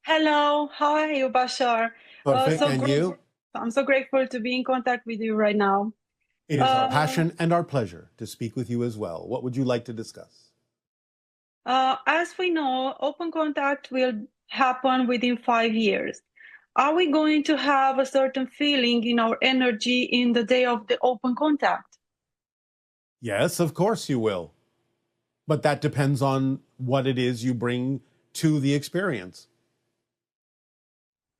Hello, how are you, Bashar? Perfect. So And great. you? I'm so grateful to be in contact with you right now. It is our Uh, passion and our pleasure to speak with you as well. What would you like to discuss? as we know, open contact will happen within 5 years. Are we going to have a certain feeling in our energy in the day of the open contact? Yes, of course you will. But that depends on what it is you bring to the experience.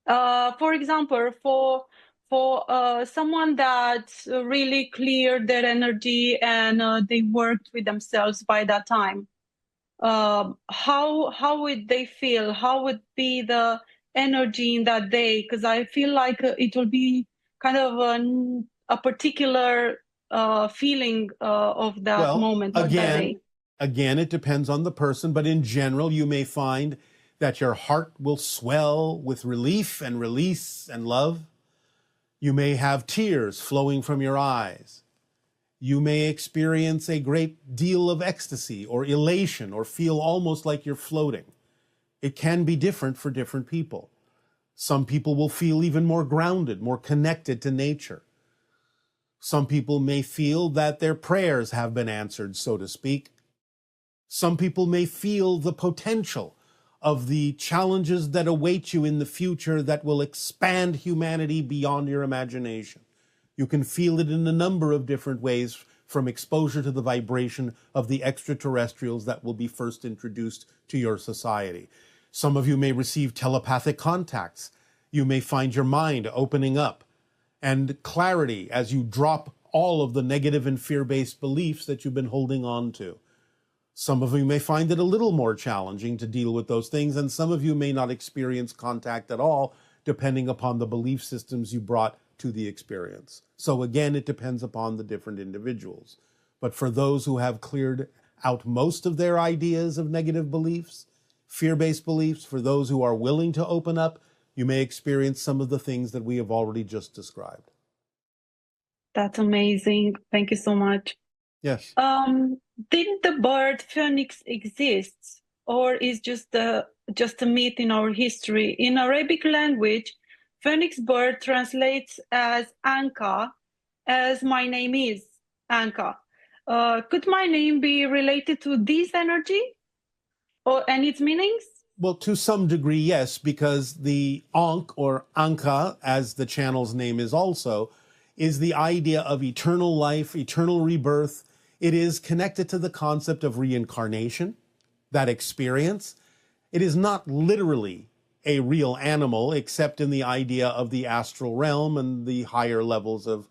For example, for someone that really cleared their energy and they worked with themselves by that time. How would they feel? How would be the energy in that day? Because I feel like it will be kind of a particular feeling of that Well, moment or that again, day. again, it depends on the person, but in general, you may find that your heart will swell with relief and release and love. You may have tears flowing from your eyes. You may experience a great deal of ecstasy or elation or feel almost like you're floating. It can be different for different people. Some people will feel even more grounded, more connected to nature. Some people may feel that their prayers have been answered, so to speak. Some people may feel the potential of the challenges that await you in the future that will expand humanity beyond your imagination. You can feel it in a number of different ways, from exposure to the vibration of the extraterrestrials that will be first introduced to your society. Some of you may receive telepathic contacts. You may find your mind opening up and clarity as you drop all of the negative and fear-based beliefs that you've been holding on to. Some of you may find it a little more challenging to deal with those things, and some of you may not experience contact at all, depending upon the belief systems you brought to the experience. So again, it depends upon the different individuals. But for those who have cleared out most of their ideas of negative beliefs, fear-based beliefs, for those who are willing to open up, you may experience some of the things that we have already just described. That's amazing. Thank you so much. Yes. Did the bird phoenix exist, or is just a myth in our history? In Arabic language, phoenix bird translates as Anka, as my name is Anka. Could my name be related to this energy or and its meanings? Well, to some degree, yes, because the Ankh or Anka, as the channel's name is also, is the idea of eternal life, eternal rebirth. It is connected to the concept of reincarnation, that experience. It is not literally a real animal, except in the idea of the astral realm and the higher levels of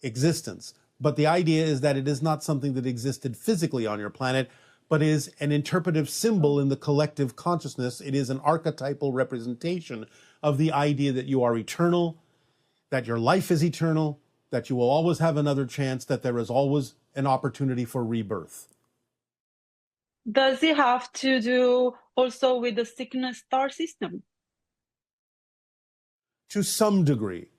existence. But the idea is that it is not something that existed physically on your planet, but is an interpretive symbol in the collective consciousness. It is an archetypal representation of the idea that you are eternal, that your life is eternal, that you will always have another chance, that there is always an opportunity for rebirth. Does it have to do also with the Cygnus star system? To some degree,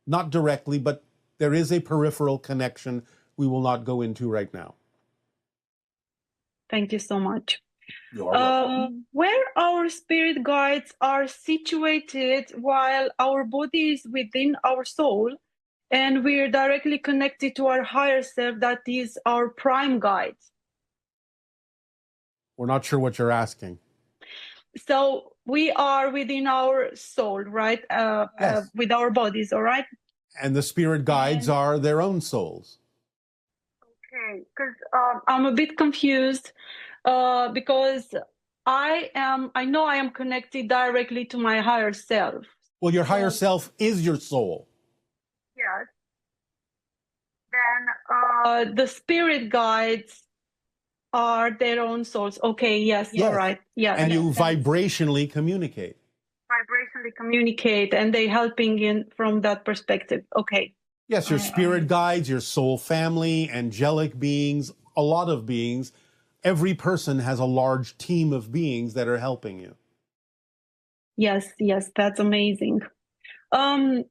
not directly, but there is a peripheral connection we will not go into right now. Thank you so much. You are welcome. Where our spirit guides are situated while our body is within our soul, and we're directly connected to our higher self, that is our prime guide. We're not sure what you're asking. So we are within our soul, right? Yes. With our bodies, all right? And the spirit guides are their own souls. Okay, because I'm a bit confused because I know I am connected directly to my higher self. Well, your higher self is your soul. Yes. Then the spirit guides are their own souls. Okay, yes, you're right. Yeah. And you vibrationally communicate. Vibrationally communicate, and they helping in from that perspective. Okay. Yes, your spirit guides, your soul family, angelic beings, a lot of beings. Every person has a large team of beings that are helping you. Yes, yes, that's amazing. Does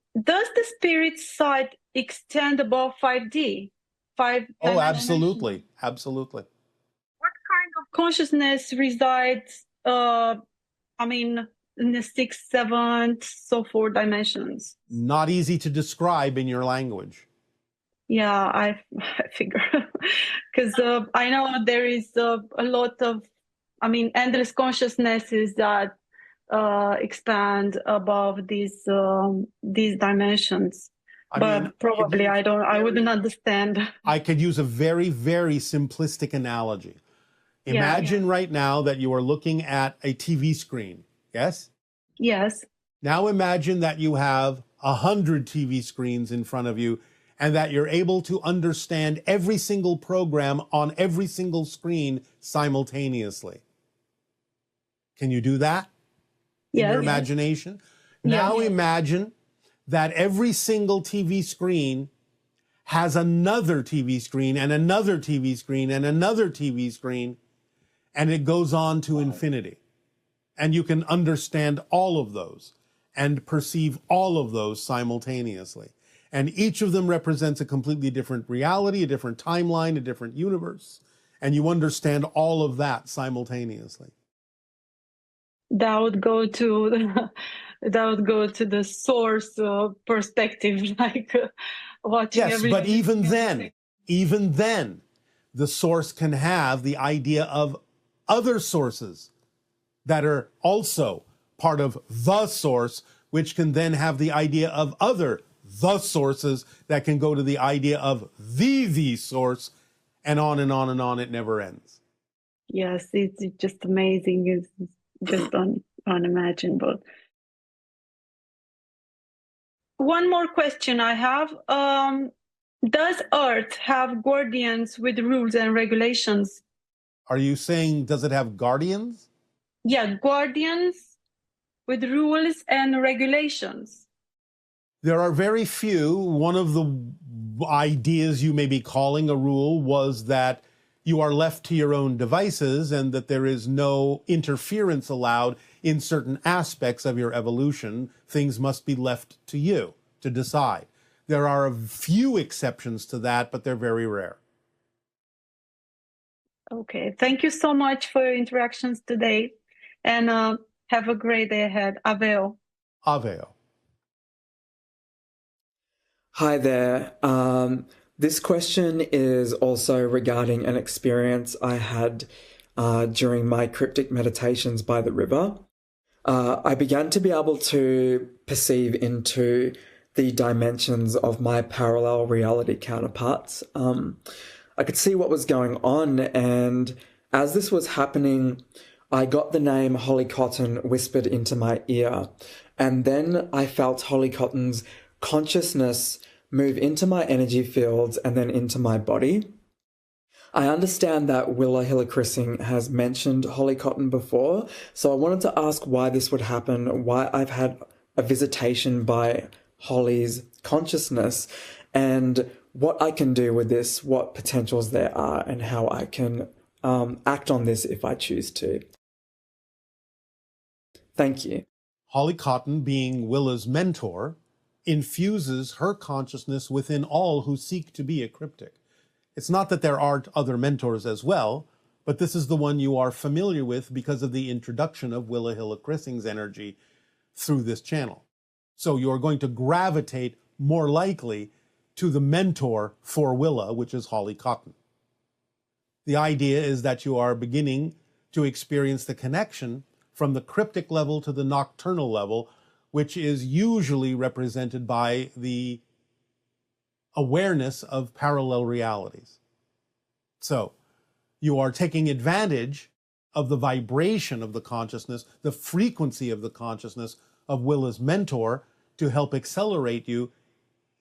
the spirit side extend above 5D? Oh, absolutely. Absolutely. What kind of consciousness resides, in the sixth, seventh, so 4 dimensions. Not easy to describe in your language. Yeah, I figure, because I know there is a lot of, I mean, endless consciousnesses that expand above these dimensions. But probably I wouldn't understand. I could use a very, very simplistic analogy. Imagine right now that you are looking at a TV screen. Yes? Yes. Now imagine that you have 100 TV screens in front of you and that you're able to understand every single program on every single screen simultaneously. Can you do that in your imagination? Now imagine that every single TV screen has another TV screen and another TV screen and another TV screen, and it goes on to infinity. And you can understand all of those and perceive all of those simultaneously. And each of them represents a completely different reality, a different timeline, a different universe. And you understand all of that simultaneously. That would go to the source perspective, like watching everything. Yes, but even then, the source can have the idea of other sources that are also part of the source, which can then have the idea of other the sources that can go to the idea of the source, and on and on and on. It never ends. Yes, it's just amazing. It's just unimaginable. One more question I have. Does Earth have guardians with rules and regulations? Are you saying, does it have guardians? Yeah, guardians with rules and regulations. There are very few. One of the ideas you may be calling a rule was that you are left to your own devices and that there is no interference allowed in certain aspects of your evolution. Things must be left to you to decide. There are a few exceptions to that, but they're very rare. Okay, thank you so much for your interactions today, and have a great day ahead. Aveo. Aveo. Hi there. This question is also regarding an experience I had during my cryptic meditations by the river. I began to be able to perceive into the dimensions of my parallel reality counterparts. I could see what was going on, and as this was happening, I got the name Holly Cotton whispered into my ear, and then I felt Holly Cotton's consciousness move into my energy fields and then into my body. I understand that Willa Hillicrissing has mentioned Holly Cotton before, so I wanted to ask why this would happen, why I've had a visitation by Holly's consciousness, and what I can do with this, what potentials there are, and how I can act on this if I choose to. Thank you. Holly Cotton, being Willa's mentor, infuses her consciousness within all who seek to be a cryptic. It's not that there aren't other mentors as well, but this is the one you are familiar with because of the introduction of Willa Hillicrissing's energy through this channel. So you're going to gravitate more likely to the mentor for Willa, which is Holly Cotton. The idea is that you are beginning to experience the connection from the cryptic level to the nocturnal level, which is usually represented by the awareness of parallel realities. So you are taking advantage of the vibration of the consciousness, the frequency of the consciousness of Willa's mentor to help accelerate you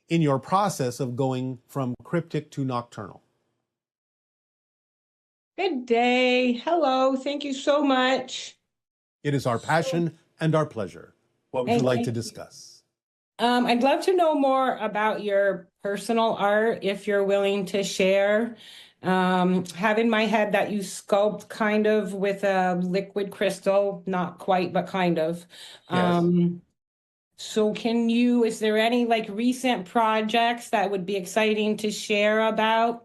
in your process of going from cryptic to nocturnal. Good day. Hello. Thank you so much. It is our passion and our pleasure. What would you like to discuss? I'd love to know more about your personal art, if you're willing to share. Have in my head that you sculpt kind of with a liquid crystal, not quite, but kind of. Yes. So is there any like recent projects that would be exciting to share about?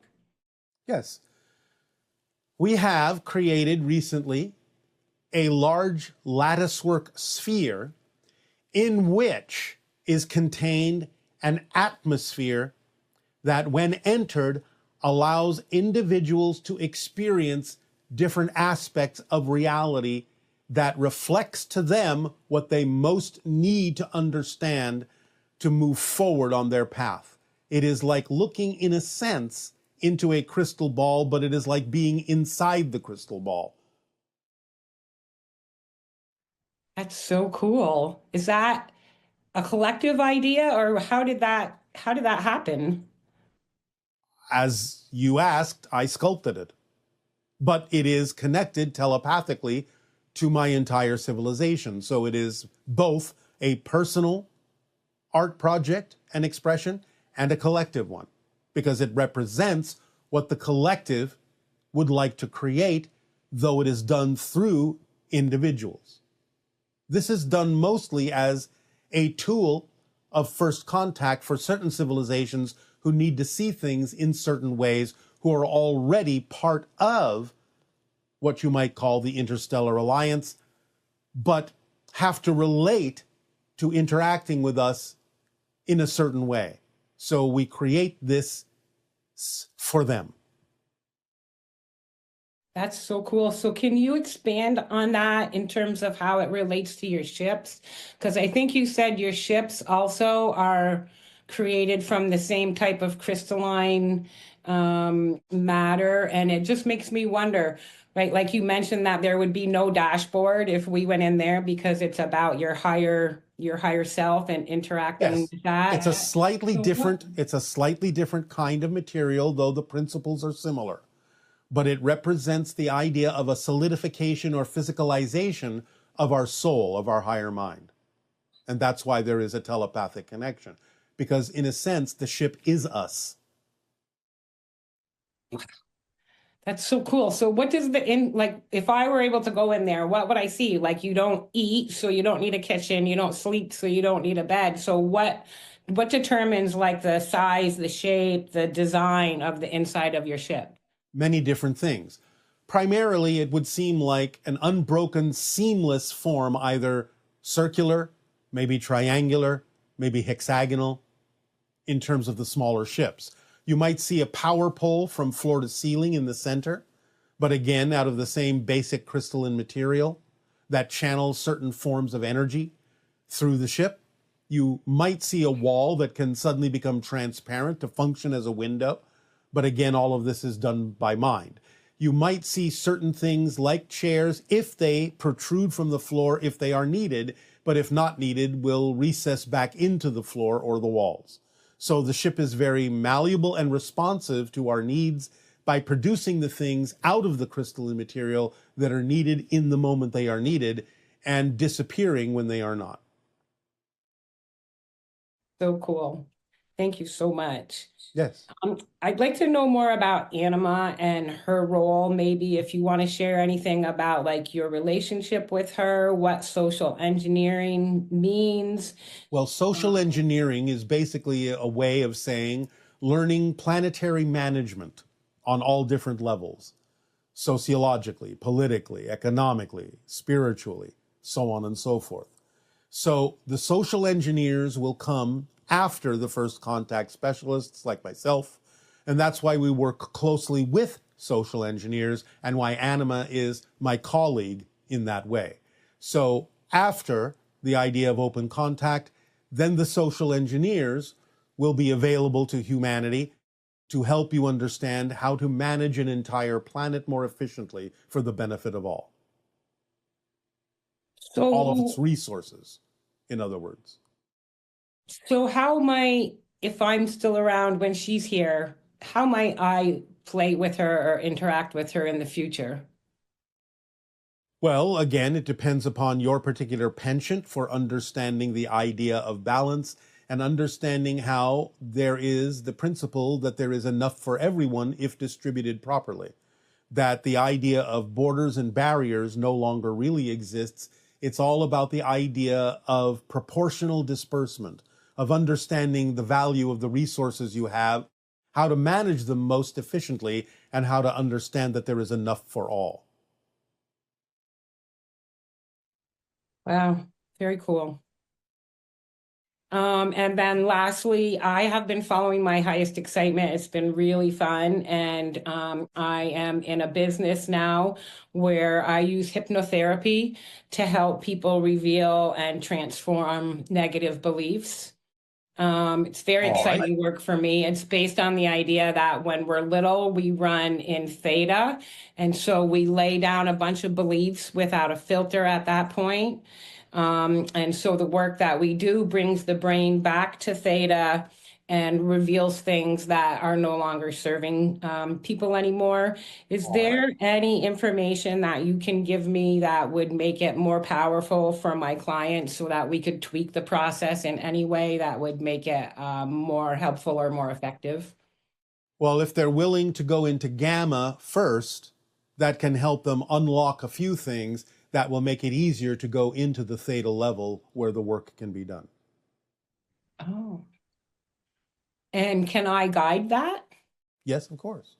Yes. We have created recently a large latticework sphere in which is contained an atmosphere that, when entered, allows individuals to experience different aspects of reality that reflects to them what they most need to understand to move forward on their path. It is like looking, in a sense, into a crystal ball, but it is like being inside the crystal ball. That's so cool. Is that a collective idea, or how did that happen? As you asked, I sculpted it. But it is connected telepathically to my entire civilization. So it is both a personal art project and expression and a collective one, because it represents what the collective would like to create, though it is done through individuals. This is done mostly as a tool of first contact for certain civilizations who need to see things in certain ways, who are already part of what you might call the interstellar alliance, but have to relate to interacting with us in a certain way. So we create this for them. That's so cool. So can you expand on that in terms of how it relates to your ships? Because I think you said your ships also are created from the same type of crystalline matter. And it just makes me wonder, right? Like you mentioned that there would be no dashboard if we went in there because it's about your higher self and interacting Yes, with that. it's a slightly So different kind of material, though the principles are similar. But it represents the idea of a solidification or physicalization of our soul, of our higher mind. And that's why there is a telepathic connection. Because in a sense, the ship is us. That's so cool. So what does like if I were able to go in there, what would I see? Like you don't eat, so you don't need a kitchen, you don't sleep, so you don't need a bed. So what determines like the size, the shape, the design of the inside of your ship? Many different things. Primarily, it would seem like an unbroken, seamless form, either circular, maybe triangular, maybe hexagonal, in terms of the smaller ships. You might see a power pole from floor to ceiling in the center, but again, out of the same basic crystalline material that channels certain forms of energy through the ship. You might see a wall that can suddenly become transparent to function as a window, but again, all of this is done by mind. You might see certain things like chairs, if they protrude from the floor, if they are needed, but if not needed, will recess back into the floor or the walls. So the ship is very malleable and responsive to our needs by producing the things out of the crystalline material that are needed in the moment they are needed and disappearing when they are not. So cool. Thank you so much. Yes. I'd like to know more about Anima and her role. Maybe if you want to share anything about like your relationship with her, what social engineering means. Well, social engineering is basically a way of saying learning planetary management on all different levels, sociologically, politically, economically, spiritually, so on and so forth. So the social engineers will come after the first contact specialists like myself, and that's why we work closely with social engineers and why Anima is my colleague in that way. So after the idea of open contact, then the social engineers will be available to humanity to help you understand how to manage an entire planet more efficiently for the benefit of all. So, all of its resources, in other words. So how might, if I'm still around when she's here, how might I play with her or interact with her in the future? Well, again, it depends upon your particular penchant for understanding the idea of balance and understanding how there is the principle that there is enough for everyone if distributed properly. That the idea of borders and barriers no longer really exists. It's all about the idea of proportional disbursement, of understanding the value of the resources you have, how to manage them most efficiently, and how to understand that there is enough for all. Wow, very cool. And then lastly, I have been following my highest excitement. It's been really fun. And I am in a business now where I use hypnotherapy to help people reveal and transform negative beliefs. It's very exciting work for me. It's based on the idea that when we're little, we run in theta. And so we lay down a bunch of beliefs without a filter at that point. And so the work that we do brings the brain back to theta and reveals things that are no longer serving people anymore. Is there any information that you can give me that would make it more powerful for my clients so that we could tweak the process in any way that would make it more helpful or more effective? Well, if they're willing to go into gamma first, that can help them unlock a few things that will make it easier to go into the theta level where the work can be done. Oh. And can I guide that? Yes, of course.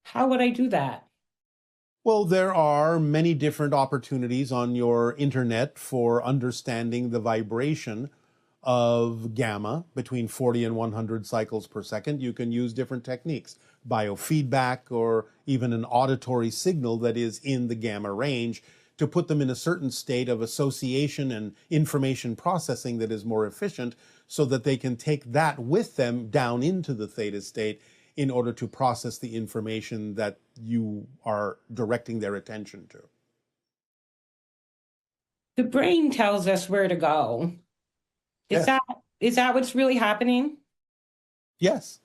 How would I do that? Well, there are many different opportunities on your internet for understanding the vibration of gamma between 40 and 100 cycles per second. You can use different techniques, biofeedback, or even an auditory signal that is in the gamma range to put them in a certain state of association and information processing that is more efficient so that they can take that with them down into the theta state in order to process the information that you are directing their attention to. The brain tells us where to go. Is Yes. that what's really happening? Yes.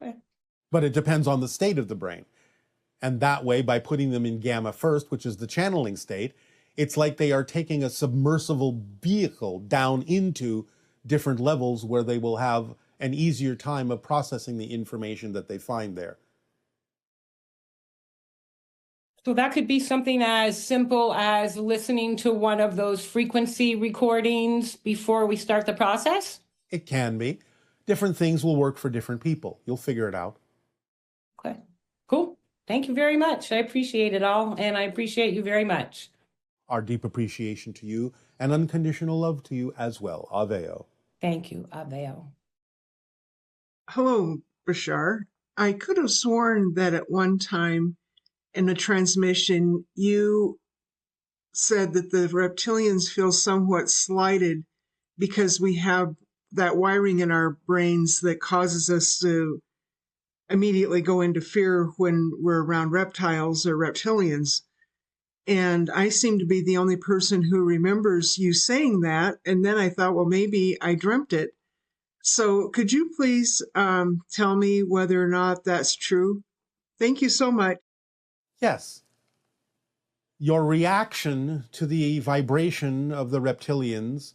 Okay. But it depends on the state of the brain. And that way, by putting them in gamma first, which is the channeling state, it's like they are taking a submersible vehicle down into different levels where they will have an easier time of processing the information that they find there. So that could be something as simple as listening to one of those frequency recordings before we start the process? It can be. Different things will work for different people. You'll figure it out. Okay, cool. Thank you very much. I appreciate it all, and I appreciate you very much. Our deep appreciation to you and unconditional love to you as well. Aveo. Thank you, Aveo. Hello, Bashar. I could have sworn that at one time in a transmission, you said that the reptilians feel somewhat slighted because we have that wiring in our brains that causes us to immediately go into fear when we're around reptiles or reptilians. And I seem to be the only person who remembers you saying that. And then I thought, well, maybe I dreamt it. So could you please tell me whether or not that's true? Thank you so much. Yes. Your reaction to the vibration of the reptilians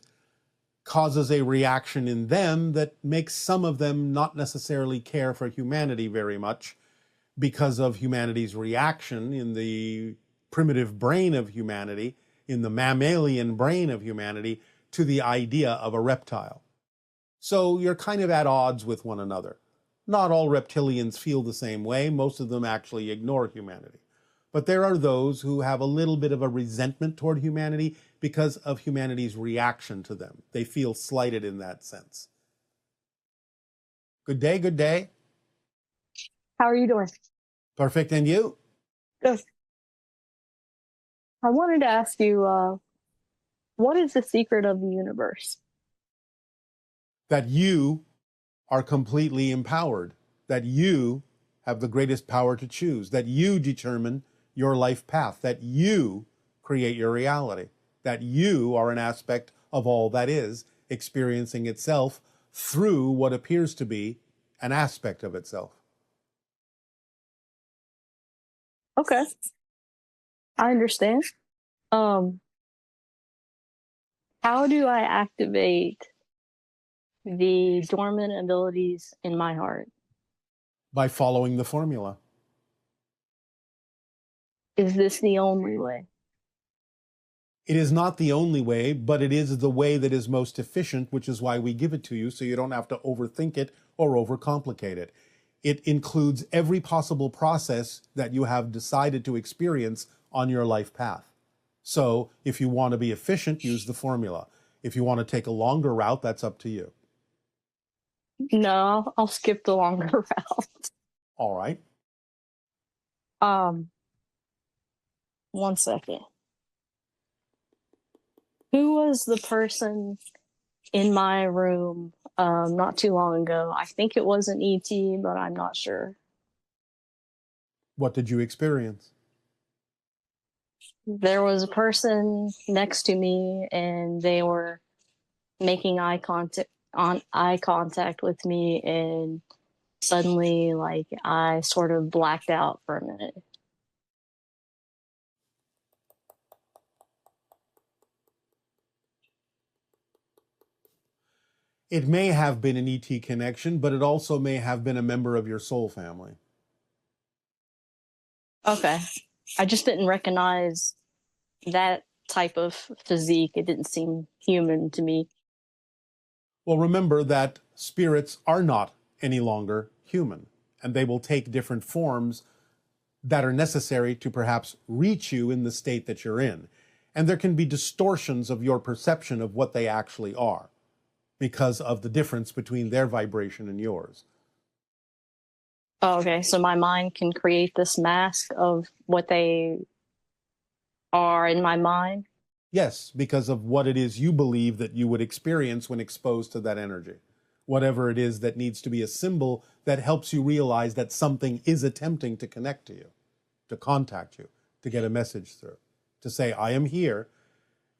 causes a reaction in them that makes some of them not necessarily care for humanity very much because of humanity's reaction in the primitive brain of humanity, in the mammalian brain of humanity, to the idea of a reptile. So you're kind of at odds with one another. Not all reptilians feel the same way. Most of them actually ignore humanity. But there are those who have a little bit of a resentment toward humanity because of humanity's reaction to them. They feel slighted in that sense. Good day, good day. How are you doing? Perfect, and you? Good. I wanted to ask you, what is the secret of the universe? That you are completely empowered, that you have the greatest power to choose, that you determine your life path, that you create your reality, that you are an aspect of all that is, experiencing itself through what appears to be an aspect of itself. Okay. I understand. How do I activate the dormant abilities in my heart? By following the formula. Is this the only way? It is not the only way, but it is the way that is most efficient, which is why we give it to you, so you don't have to overthink it or overcomplicate it. It includes every possible process that you have decided to experience on your life path. So if you want to be efficient, use the formula. If you want to take a longer route, that's up to you. No, I'll skip the longer route. All right. Um, 1 second. Who was the person in my room not too long ago? I think it was an ET, but I'm not sure. What did you experience? There was a person next to me, and they were making eye contact with me, and suddenly, like, I sort of blacked out for a minute. It may have been an ET connection, but it also may have been a member of your soul family. Okay. I just didn't recognize that type of physique. It didn't seem human to me. Well, remember that spirits are not any longer human, and they will take different forms that are necessary to perhaps reach you in the state that you're in. And there can be distortions of your perception of what they actually are because of the difference between their vibration and yours. Oh, okay, so my mind can create this mask of what they are in my mind? Yes, because of what it is you believe that you would experience when exposed to that energy. Whatever it is that needs to be a symbol that helps you realize that something is attempting to connect to you, to contact you, to get a message through, to say, I am here,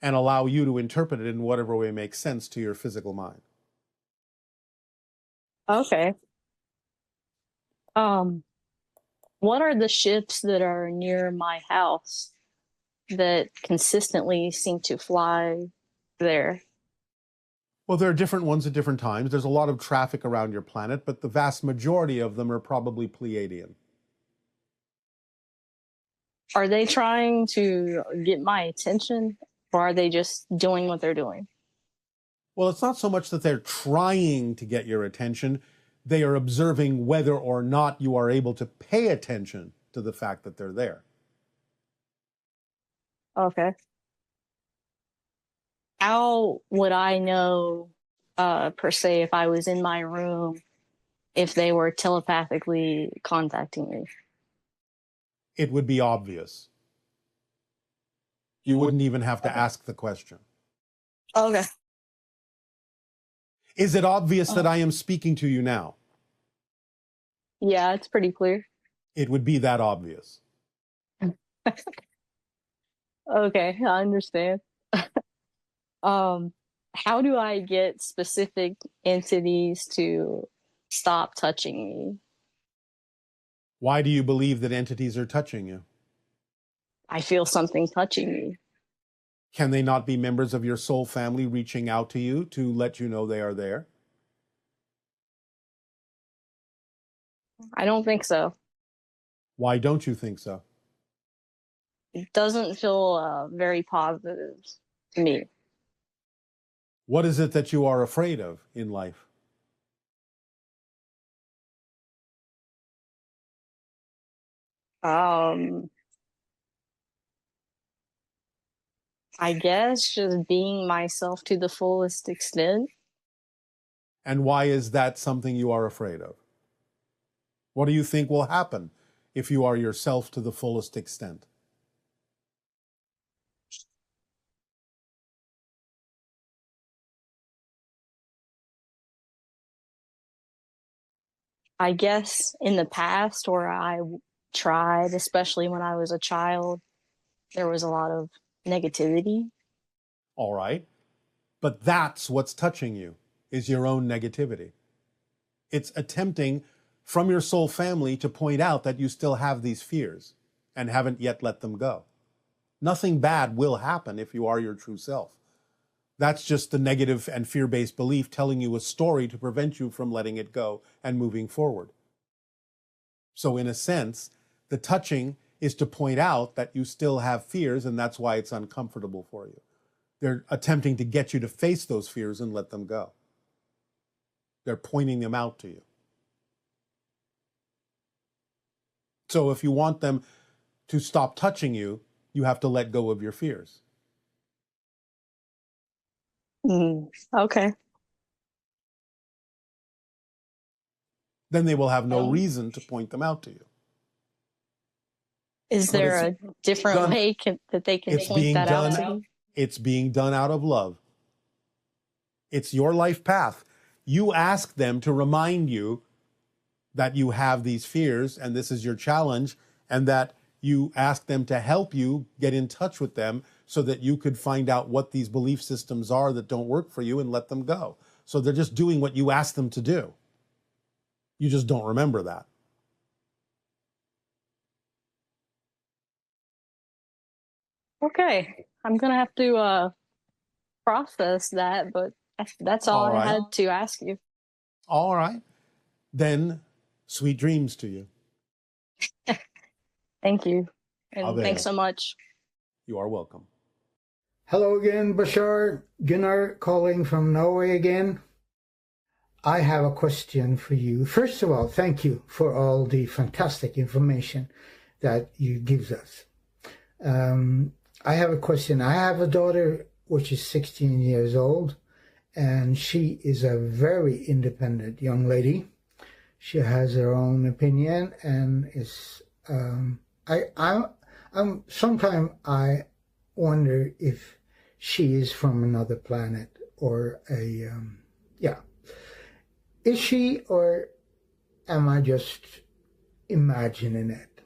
and allow you to interpret it in whatever way makes sense to your physical mind. Okay. What are the ships that are near my house that consistently seem to fly there? Well, there are different ones at different times. There's a lot of traffic around your planet, but the vast majority of them are probably Pleiadian. Are they trying to get my attention, or are they just doing what they're doing? Well, it's not so much that they're trying to get your attention. They are observing whether or not you are able to pay attention to the fact that they're there. Okay. How would I know, per se, if I was in my room, if they were telepathically contacting me? It would be obvious. You wouldn't even have to ask the question. Okay. Is it obvious that I am speaking to you now? Yeah, it's pretty clear. It would be that obvious. Okay, I understand. How do I get specific entities to stop touching me? Why do you believe that entities are touching you? I feel something touching me. Can they not be members of your soul family reaching out to you to let you know they are there? I don't think so. Why don't you think so? It doesn't feel very positive to me. What is it that you are afraid of in life? I guess just being myself to the fullest extent. And why is that something you are afraid of? What do you think will happen if you are yourself to the fullest extent? I guess in the past where I tried, especially when I was a child, there was a lot of negativity. All right. But that's what's touching you, is your own negativity. It's attempting from your soul family to point out that you still have these fears and haven't yet let them go. Nothing bad will happen if you are your true self. That's just the negative and fear-based belief telling you a story to prevent you from letting it go and moving forward. So in a sense, the touching is to point out that you still have fears, and that's why it's uncomfortable for you. They're attempting to get you to face those fears and let them go. They're pointing them out to you. So if you want them to stop touching you, You have to let go of your fears. Okay. Then they will have no reason to point them out to you. Is there a different way that they can point that out to you? It's being done out of love. It's your life path. You ask them to remind you that you have these fears and this is your challenge, and that you ask them to help you get in touch with them so that you could find out what these belief systems are that don't work for you and let them go. So they're just doing what you ask them to do. You just don't remember that. Okay. I'm going to have to process that, but that's all I had to ask you. All right. Then sweet dreams to you. Thank you. And thanks so much. You are welcome. Hello again, Bashar. Gunnar calling from Norway again. I have a question for you. First of all, thank you for all the fantastic information that you gives us. I have a question. I have a daughter which is 16 years old, and she is a very independent young lady. She has her own opinion and is sometimes I wonder if she is from another planet or is she, or am I just imagining it?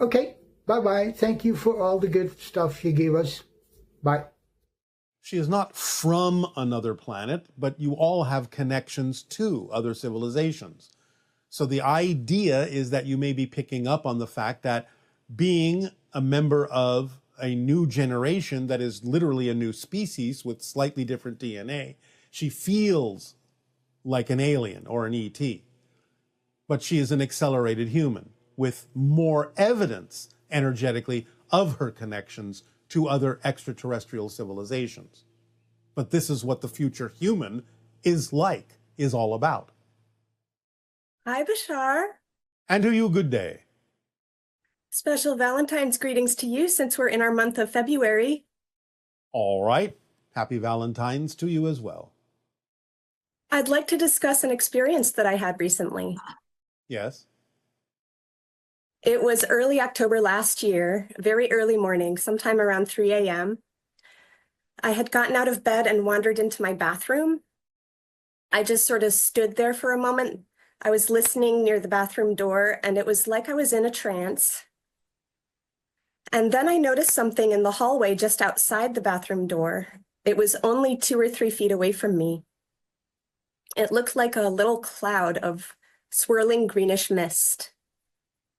Okay, bye-bye. Thank you for all the good stuff you gave us. Bye. She is not from another planet, but you all have connections to other civilizations. So the idea is that you may be picking up on the fact that being a member of a new generation that is literally a new species with slightly different DNA, she feels like an alien or an ET. But she is an accelerated human with more evidence energetically of her connections to other extraterrestrial civilizations. But this is what the future human is all about. Hi, Bashar. And to you, good day. Special Valentine's greetings to you since we're in our month of February. All right. Happy Valentine's to you as well. I'd like to discuss an experience that I had recently. Yes. It was early October last year, very early morning, sometime around 3 a.m. I had gotten out of bed and wandered into my bathroom. I just sort of stood there for a moment. I was listening near the bathroom door, and it was like I was in a trance. And then I noticed something in the hallway just outside the bathroom door. It was only 2 or 3 feet away from me. It looked like a little cloud of swirling greenish mist.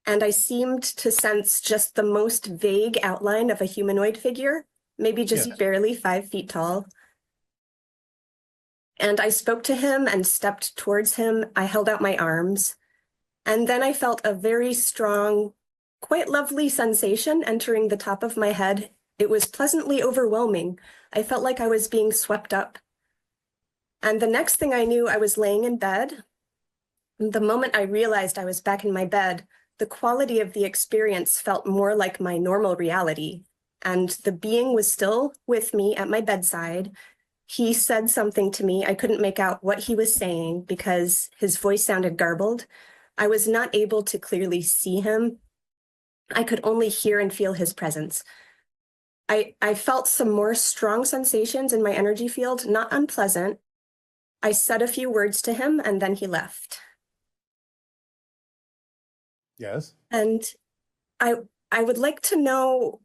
And I seemed to sense just the most vague outline of a humanoid figure, maybe just barely 5 feet tall. And I spoke to him and stepped towards him. I held out my arms. And then I felt a very strong, quite lovely sensation entering the top of my head. It was pleasantly overwhelming. I felt like I was being swept up. And the next thing I knew, I was laying in bed. The moment I realized I was back in my bed, the quality of the experience felt more like my normal reality. And the being was still with me at my bedside. He said something to me. I couldn't make out what he was saying because his voice sounded garbled. I was not able to clearly see him. I could only hear and feel his presence. I felt some more strong sensations in my energy field, not unpleasant. I said a few words to him, and then he left. Yes. And I would like to know,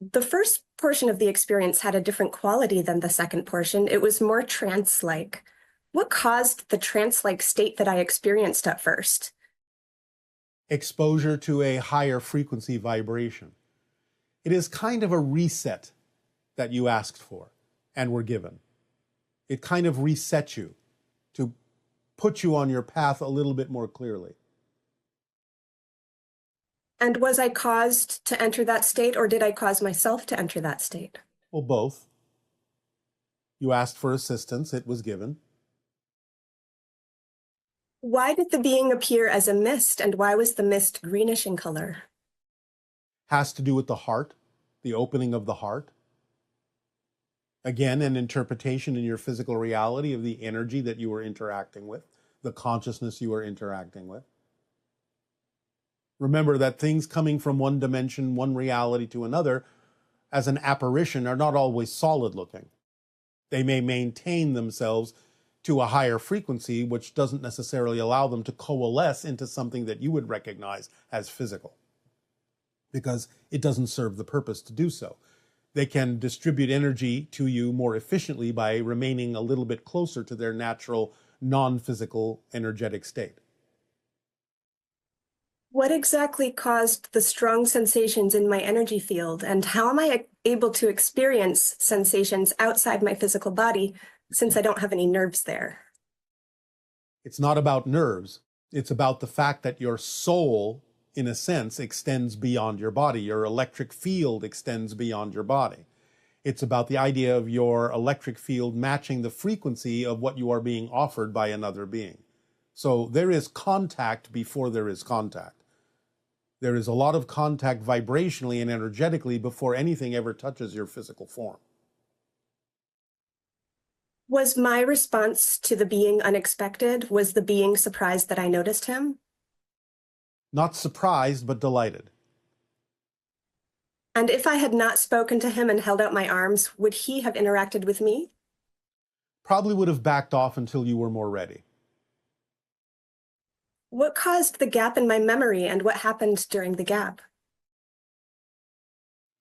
the first portion of the experience had a different quality than the second portion. It was more trance-like. What caused the trance-like state that I experienced at first? Exposure to a higher frequency vibration. It is kind of a reset that you asked for and were given. It kind of resets you to put you on your path a little bit more clearly. And was I caused to enter that state, or did I cause myself to enter that state? Well, both. You asked for assistance, it was given. Why did the being appear as a mist, and why was the mist greenish in color? Has to do with the heart. the opening of the heart. Again, an interpretation in your physical reality of the energy that you are interacting with, the consciousness you are interacting with. Remember that things coming from one dimension, one reality to another, as an apparition, are not always solid looking. They may maintain themselves to a higher frequency, which doesn't necessarily allow them to coalesce into something that you would recognize as physical, because it doesn't serve the purpose to do so. They can distribute energy to you more efficiently by remaining a little bit closer to their natural, non-physical energetic state. What exactly caused the strong sensations in my energy field, and how am I able to experience sensations outside my physical body since I don't have any nerves there? It's not about nerves. It's about the fact that your soul, in a sense, extends beyond your body. Your electric field extends beyond your body. It's about the idea of your electric field matching the frequency of what you are being offered by another being. So there is contact before there is contact. There is a lot of contact vibrationally and energetically before anything ever touches your physical form. Was my response to the being unexpected? Was the being surprised that I noticed him? Not surprised, but delighted. And if I had not spoken to him and held out my arms, would he have interacted with me? Probably would have backed off until you were more ready. What caused the gap in my memory, and what happened during the gap?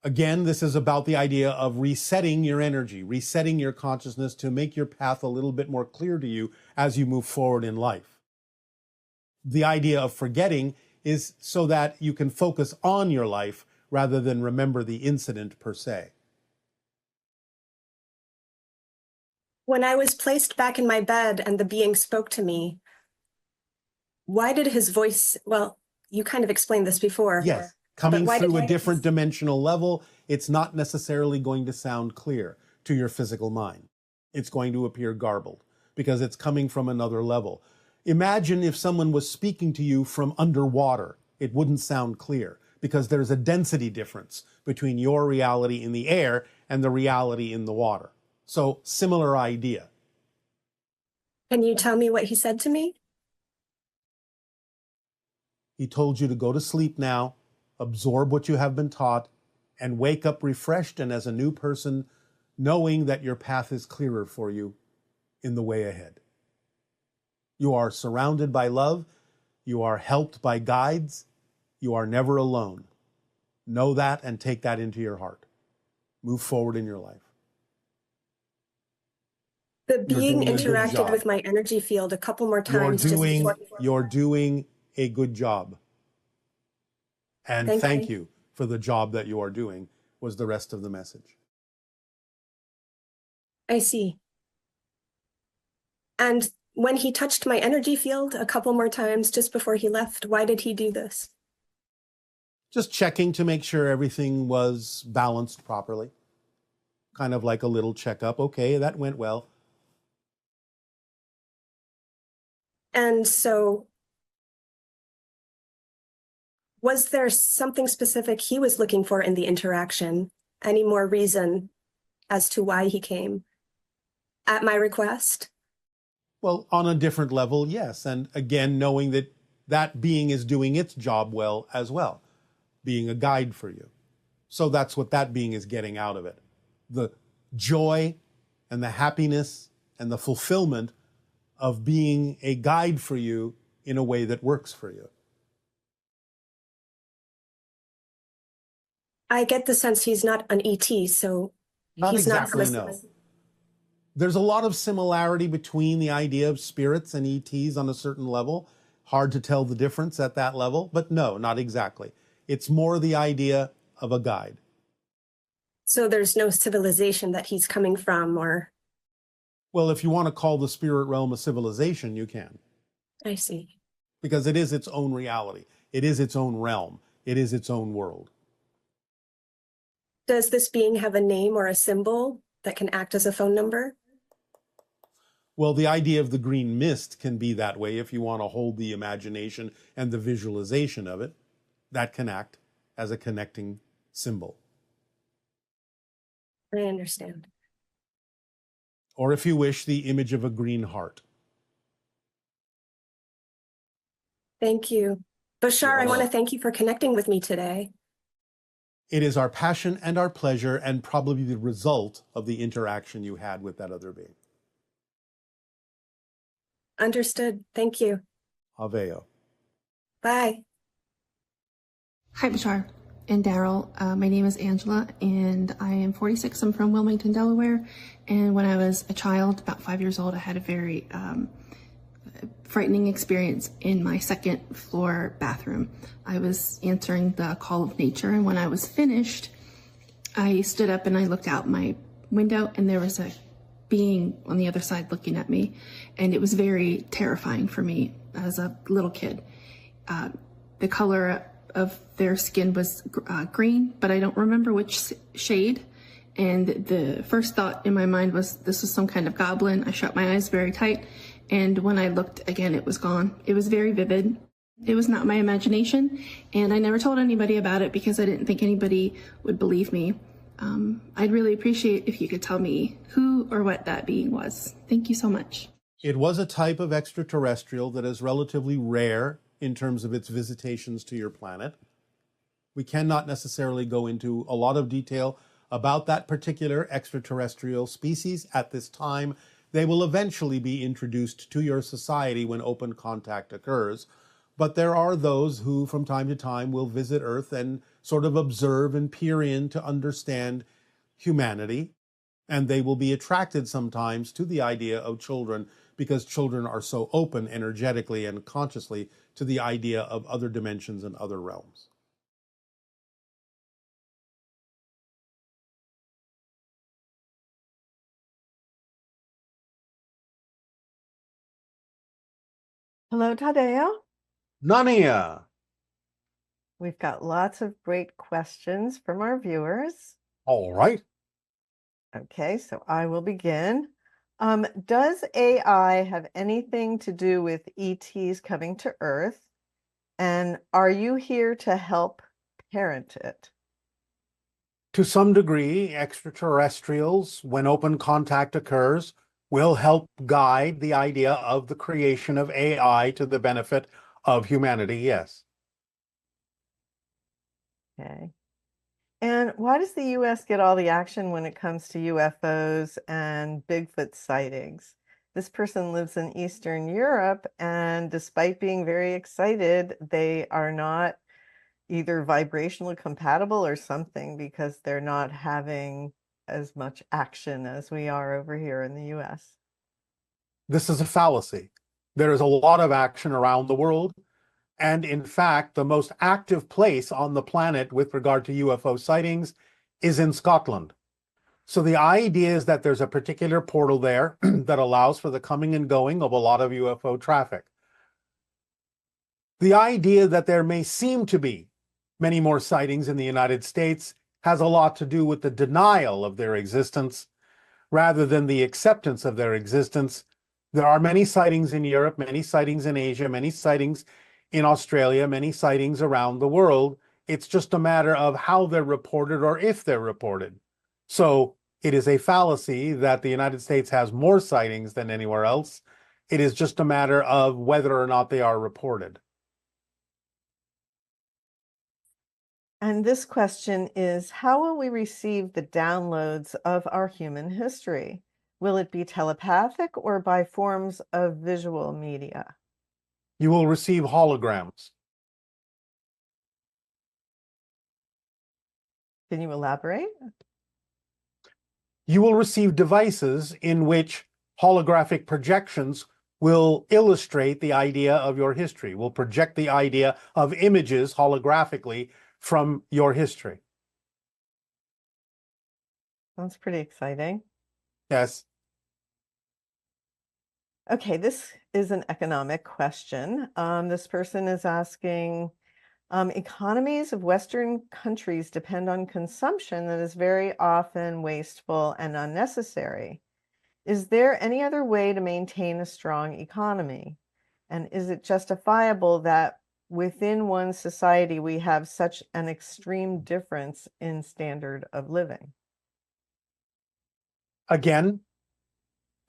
Again, this is about the idea of resetting your energy, resetting your consciousness to make your path a little bit more clear to you as you move forward in life. The idea of forgetting is so that you can focus on your life rather than remember the incident per se. When I was placed back in my bed and the being spoke to me, why did his voice, well, you kind of explained this before. Yes, coming through a different dimension. dimensional level, it's not necessarily going to sound clear to your physical mind. It's going to appear garbled because it's coming from another level. Imagine if someone was speaking to you from underwater. It wouldn't sound clear because there's a density difference between your reality in the air and the reality in the water. So, similar idea. Can you tell me what he said to me? He told you to go to sleep now, absorb what you have been taught, and wake up refreshed and as a new person, knowing that your path is clearer for you in the way ahead. You are surrounded by love. You are helped by guides. You are never alone. Know that and take that into your heart. Move forward in your life. The being doing a good interacted job. with my energy field a couple more times. You're doing a good job. And thank you for the job that you are doing, was the rest of the message. I see. And when he touched my energy field a couple more times just before he left, why did he do this? Just checking to make sure everything was balanced properly. Kind of like a little checkup. Okay, that went well. And so, was there something specific he was looking for in the interaction? Any more reason as to why he came at my request? Well, on a different level, yes. And again, knowing that that being is doing its job well as well, being a guide for you. So that's what that being is getting out of it. The joy and the happiness and the fulfillment of being a guide for you in a way that works for you. I get the sense he's not an ET, so Not he's exactly, not. no. There's a lot of similarity between the idea of spirits and ETs on a certain level. Hard to tell the difference at that level, but no, not exactly. It's more the idea of a guide. So there's no civilization that he's coming from, or... Well, if you want to call the spirit realm a civilization, you can. I see. Because it is its own reality. It is its own realm. It is its own world. Does this being have a name or a symbol that can act as a phone number? Well, the idea of the green mist can be that way if you want to hold the imagination and the visualization of it. That can act as a connecting symbol. I understand. Or if you wish, the image of a green heart. Thank you. Bashar, I want to thank you for connecting with me today. It is our passion and our pleasure, and probably the result of the interaction you had with that other being. Understood. Thank you. Aveo. Bye. Hi, Bashar and Daryl. My name is Angela, and I am 46. I'm from Wilmington, Delaware. And when I was a child, about 5 years old, I had a very frightening experience in my second floor bathroom. I was answering the call of nature, and when I was finished, I stood up and I looked out my window, and there was a being on the other side looking at me, and it was very terrifying for me as a little kid. The color of their skin was green, but I don't remember which shade. And the first thought in my mind was this was some kind of goblin. I shut my eyes very tight, and when I looked again, it was gone. It was very vivid. It was not my imagination, and I never told anybody about it because I didn't think anybody would believe me. I'd really appreciate if you could tell me who or what that being was. Thank you so much. It was a type of extraterrestrial that is relatively rare in terms of its visitations to your planet. We cannot necessarily go into a lot of detail about that particular extraterrestrial species at this time. They will eventually be introduced to your society when open contact occurs. But there are those who from time to time will visit Earth and sort of observe and peer in to understand humanity. And they will be attracted sometimes to the idea of children because children are so open energetically and consciously to the idea of other dimensions and other realms. Hello, Tadeo. Nania. We've got lots of great questions from our viewers. All right. Okay, so I will begin. Does AI have anything to do with ETs coming to Earth? And are you here to help parent it? To some degree, extraterrestrials, when open contact occurs, will help guide the idea of the creation of AI to the benefit of humanity, yes. Okay. And why does the US get all the action when it comes to UFOs and Bigfoot sightings? This person lives in Eastern Europe, and despite being very excited, they are not either vibrationally compatible or something because they're not having as much action as we are over here in the US. This is a fallacy. There is a lot of action around the world. And in fact, the most active place on the planet with regard to UFO sightings is in Scotland. So the idea is that there's a particular portal there that allows for the coming and going of a lot of UFO traffic. The idea that there may seem to be many more sightings in the United States has a lot to do with the denial of their existence rather than the acceptance of their existence. There are many sightings in Europe, many sightings in Asia, many sightings in Australia, many sightings around the world. It's just a matter of how they're reported or if they're reported. So it is a fallacy that the United States has more sightings than anywhere else. It is just a matter of whether or not they are reported. And this question is, how will we receive the downloads of our human history? Will it be telepathic or by forms of visual media? You will receive holograms. Can you elaborate? You will receive devices in which holographic projections will illustrate the idea of your history, will project the idea of images holographically from your history. Sounds pretty exciting. Yes. Okay, this is an economic question. This person is asking, economies of Western countries depend on consumption that is very often wasteful and unnecessary. Is there any other way to maintain a strong economy? And is it justifiable that within one society we have such an extreme difference in standard of living? Again,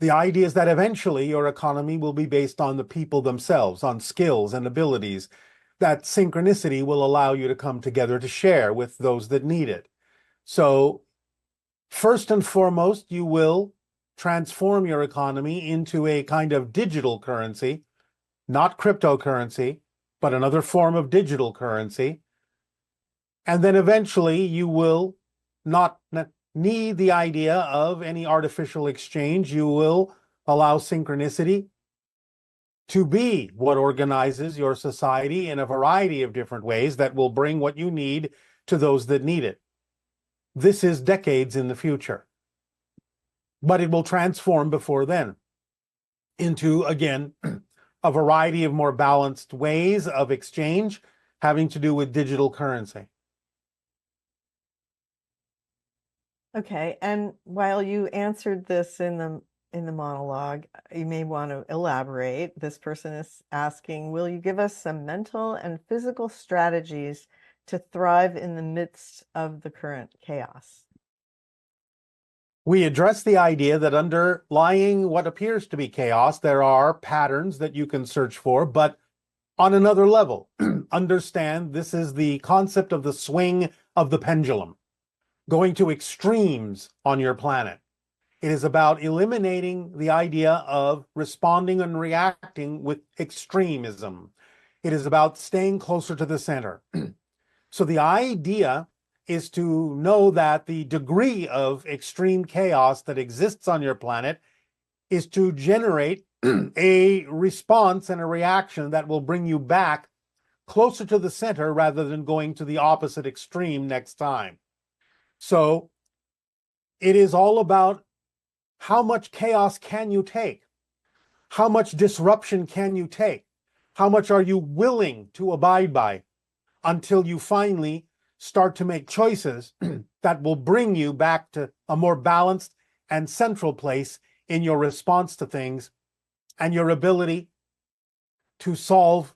the idea is that eventually your economy will be based on the people themselves, on skills and abilities. That synchronicity will allow you to come together to share with those that need it. So first and foremost, you will transform your economy into a kind of digital currency, not cryptocurrency, but another form of digital currency. And then eventually you will not need the idea of any artificial exchange. You will allow synchronicity to be what organizes your society in a variety of different ways that will bring what you need to those that need it. This is decades in the future, but it will transform before then into, again, a variety of more balanced ways of exchange having to do with digital currency. Okay, and while you answered this in the monologue, you may want to elaborate. This person is asking, will you give us some mental and physical strategies to thrive in the midst of the current chaos? We address the idea that underlying what appears to be chaos, there are patterns that you can search for, but on another level. Understand this is the concept of the swing of the pendulum, going to extremes on your planet. It is about eliminating the idea of responding and reacting with extremism. It is about staying closer to the center. So the idea is to know that the degree of extreme chaos that exists on your planet is to generate a response and a reaction that will bring you back closer to the center rather than going to the opposite extreme next time. So it is all about how much chaos can you take? How much disruption can you take? How much are you willing to abide by until you finally start to make choices that will bring you back to a more balanced and central place in your response to things and your ability to solve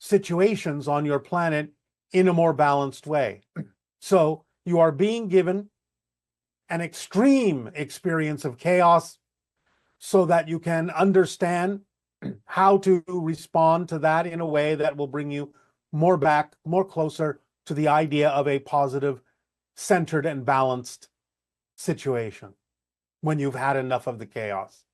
situations on your planet in a more balanced way. So you are being given an extreme experience of chaos so that you can understand how to respond to that in a way that will bring you more back, more closer to the idea of a positive, centered, and balanced situation when you've had enough of the chaos.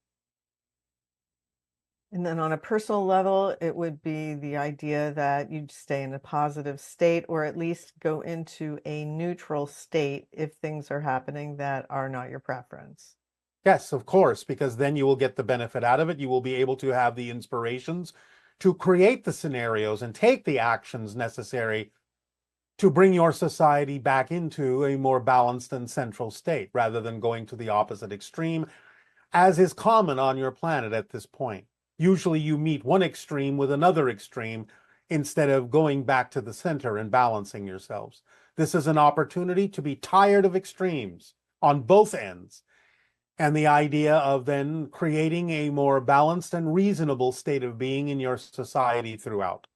And then on a personal level, it would be the idea that you'd stay in a positive state, or at least go into a neutral state if things are happening that are not your preference. Yes, of course, because then you will get the benefit out of it. You will be able to have the inspirations to create the scenarios and take the actions necessary to bring your society back into a more balanced and central state, rather than going to the opposite extreme, as is common on your planet at this point. Usually you meet one extreme with another extreme instead of going back to the center and balancing yourselves. This is an opportunity to be tired of extremes on both ends, and the idea of then creating a more balanced and reasonable state of being in your society throughout.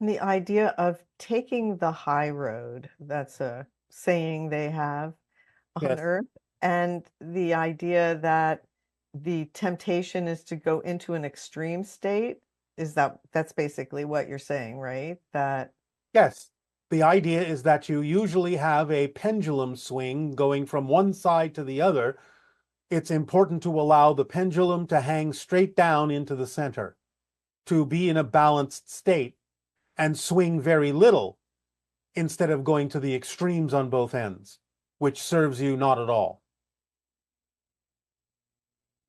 And the idea of taking the high road, that's a saying they have on Yes. Earth. And the idea that the temptation is to go into an extreme state, that's basically what you're saying, right? That Yes. The idea is that you usually have a pendulum swing going from one side to the other. It's important to allow the pendulum to hang straight down into the center, to be in a balanced state and swing very little instead of going to the extremes on both ends, which serves you not at all.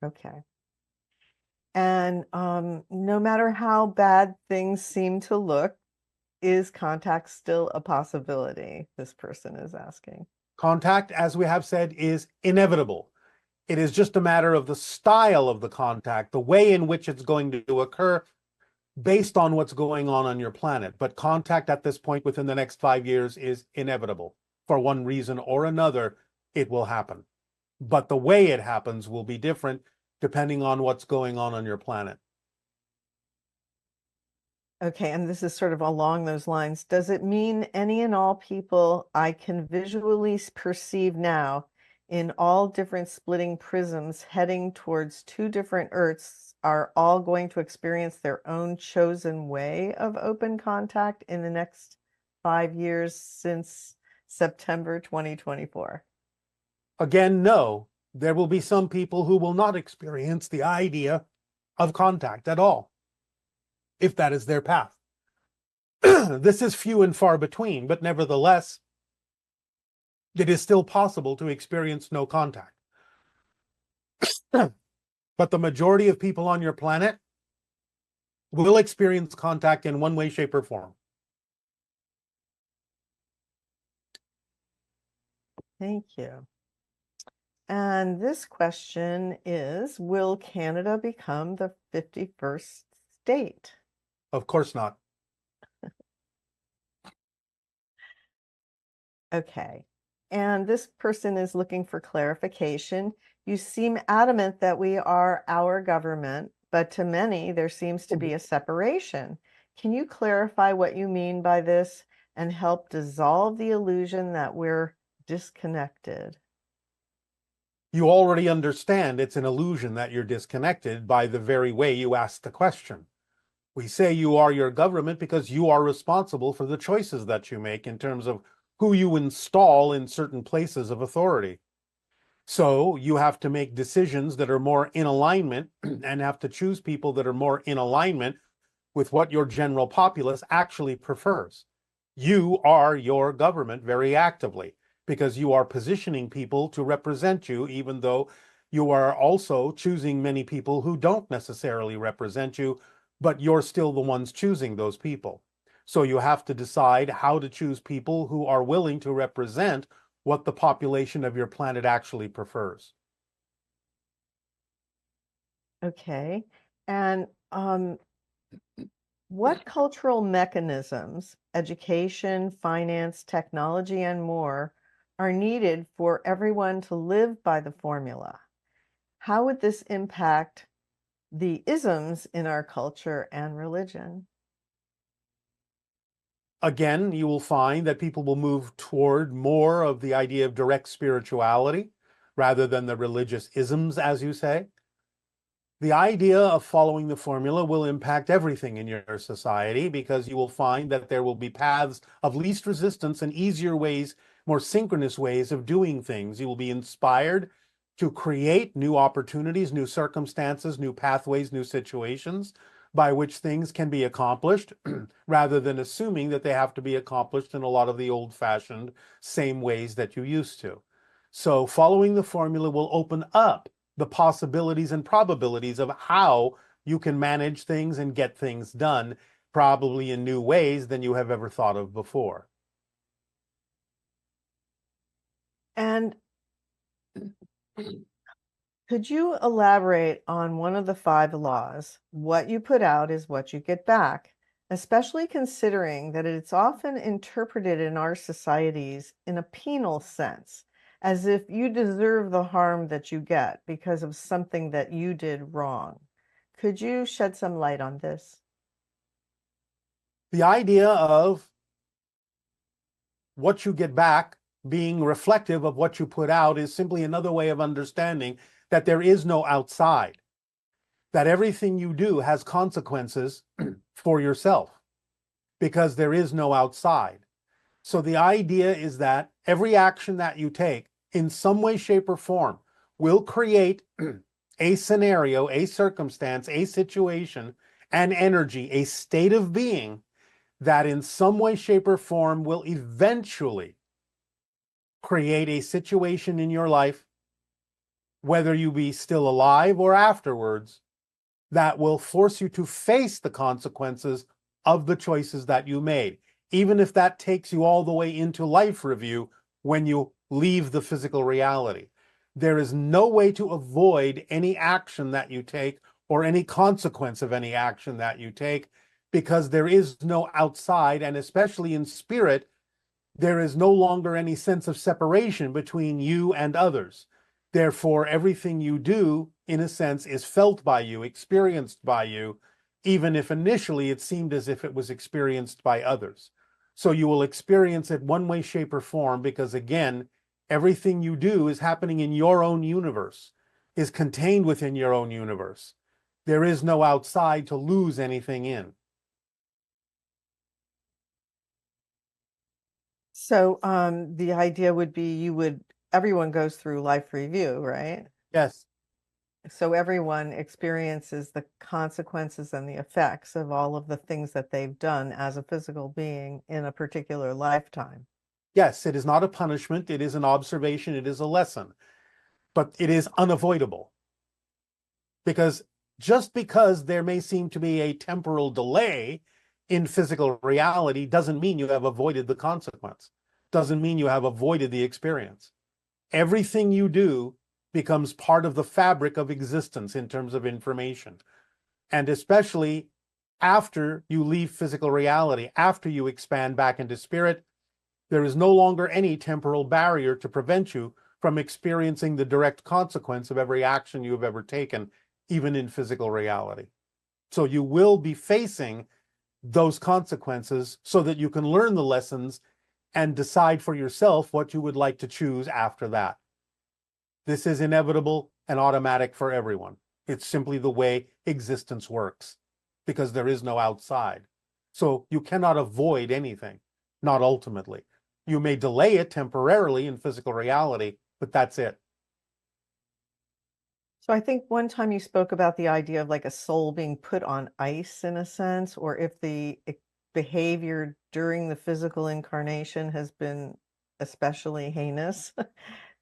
okay. And no matter how bad things seem to look, is contact still a possibility? This person is asking. Contact, as we have said, is inevitable. It is just a matter of the style of the contact, the way in which it's going to occur based on what's going on your planet. But contact at this point within the next 5 years is inevitable. For one reason or another, it will happen. But the way it happens will be different depending on what's going on your planet. Okay, and this is sort of along those lines. Does it mean any and all people I can visually perceive now in all different splitting prisms heading towards two different Earths are all going to experience their own chosen way of open contact in the next 5 years since September 2024? Again, no. There will be some people who will not experience the idea of contact at all, if that is their path. This is few and far between, but nevertheless, it is still possible to experience no contact. But the majority of people on your planet will experience contact in one way, shape, or form. Thank you. And this question is, will Canada become the 51st state? Of course not. Okay. And this person is looking for clarification. You seem adamant that we are our government, but to many, there seems to be a separation. Can you clarify what you mean by this and help dissolve the illusion that we're disconnected? You already understand it's an illusion that you're disconnected by the very way you asked the question. We say you are your government because you are responsible for the choices that you make in terms of who you install in certain places of authority. So you have to make decisions that are more in alignment and have to choose people that are more in alignment with what your general populace actually prefers. You are your government very actively because you are positioning people to represent you, even though you are also choosing many people who don't necessarily represent you, but you're still the ones choosing those people. So you have to decide how to choose people who are willing to represent what the population of your planet actually prefers. Okay. And what cultural mechanisms, education, finance, technology, and more, are needed for everyone to live by the formula? How would this impact the isms in our culture and religion? Again, you will find that people will move toward more of the idea of direct spirituality rather than the religious isms, as you say. The idea of following the formula will impact everything in your society because you will find that there will be paths of least resistance and easier ways, more synchronous ways of doing things. You will be inspired to create new opportunities, new circumstances, new pathways, new situations by which things can be accomplished rather than assuming that they have to be accomplished in a lot of the old-fashioned same ways that you used to. So following the formula will open up the possibilities and probabilities of how you can manage things and get things done, probably in new ways than you have ever thought of before. And could you elaborate on one of the 5 laws? What you put out is what you get back, especially considering that it's often interpreted in our societies in a penal sense, as if you deserve the harm that you get because of something that you did wrong. Could you shed some light on this? The idea of what you get back being reflective of what you put out is simply another way of understanding that there is no outside, that everything you do has consequences for yourself because there is no outside. So the idea is that every action that you take in some way, shape, or form will create a scenario, a circumstance, a situation, an energy, a state of being that in some way, shape, or form will eventually create a situation in your life, whether you be still alive or afterwards, that will force you to face the consequences of the choices that you made, even if that takes you all the way into life review when you leave the physical reality. There is no way to avoid any action that you take or any consequence of any action that you take because there is no outside, and especially in spirit, there is no longer any sense of separation between you and others. Therefore, everything you do, in a sense, is felt by you, experienced by you, even if initially it seemed as if it was experienced by others. So you will experience it one way, shape, or form because, again, Everything you do is happening in your own universe, is contained within your own universe. There is no outside to lose anything in. So the idea would be everyone goes through life review, right? Yes. So everyone experiences the consequences and the effects of all of the things that they've done as a physical being in a particular lifetime. Yes, it is not a punishment. It is an observation. It is a lesson. But it is unavoidable. Because just because there may seem to be a temporal delay in physical reality doesn't mean you have avoided the consequence. Doesn't mean you have avoided the experience. Everything you do becomes part of the fabric of existence in terms of information. And especially after you leave physical reality, after you expand back into spirit, there is no longer any temporal barrier to prevent you from experiencing the direct consequence of every action you have ever taken, even in physical reality. So you will be facing those consequences so that you can learn the lessons and decide for yourself what you would like to choose after that. This is inevitable and automatic for everyone. It's simply the way existence works, because there is no outside. So you cannot avoid anything, not ultimately. You may delay it temporarily in physical reality, but that's it. So I think one time you spoke about the idea of like a soul being put on ice in a sense, or if the behavior during the physical incarnation has been especially heinous,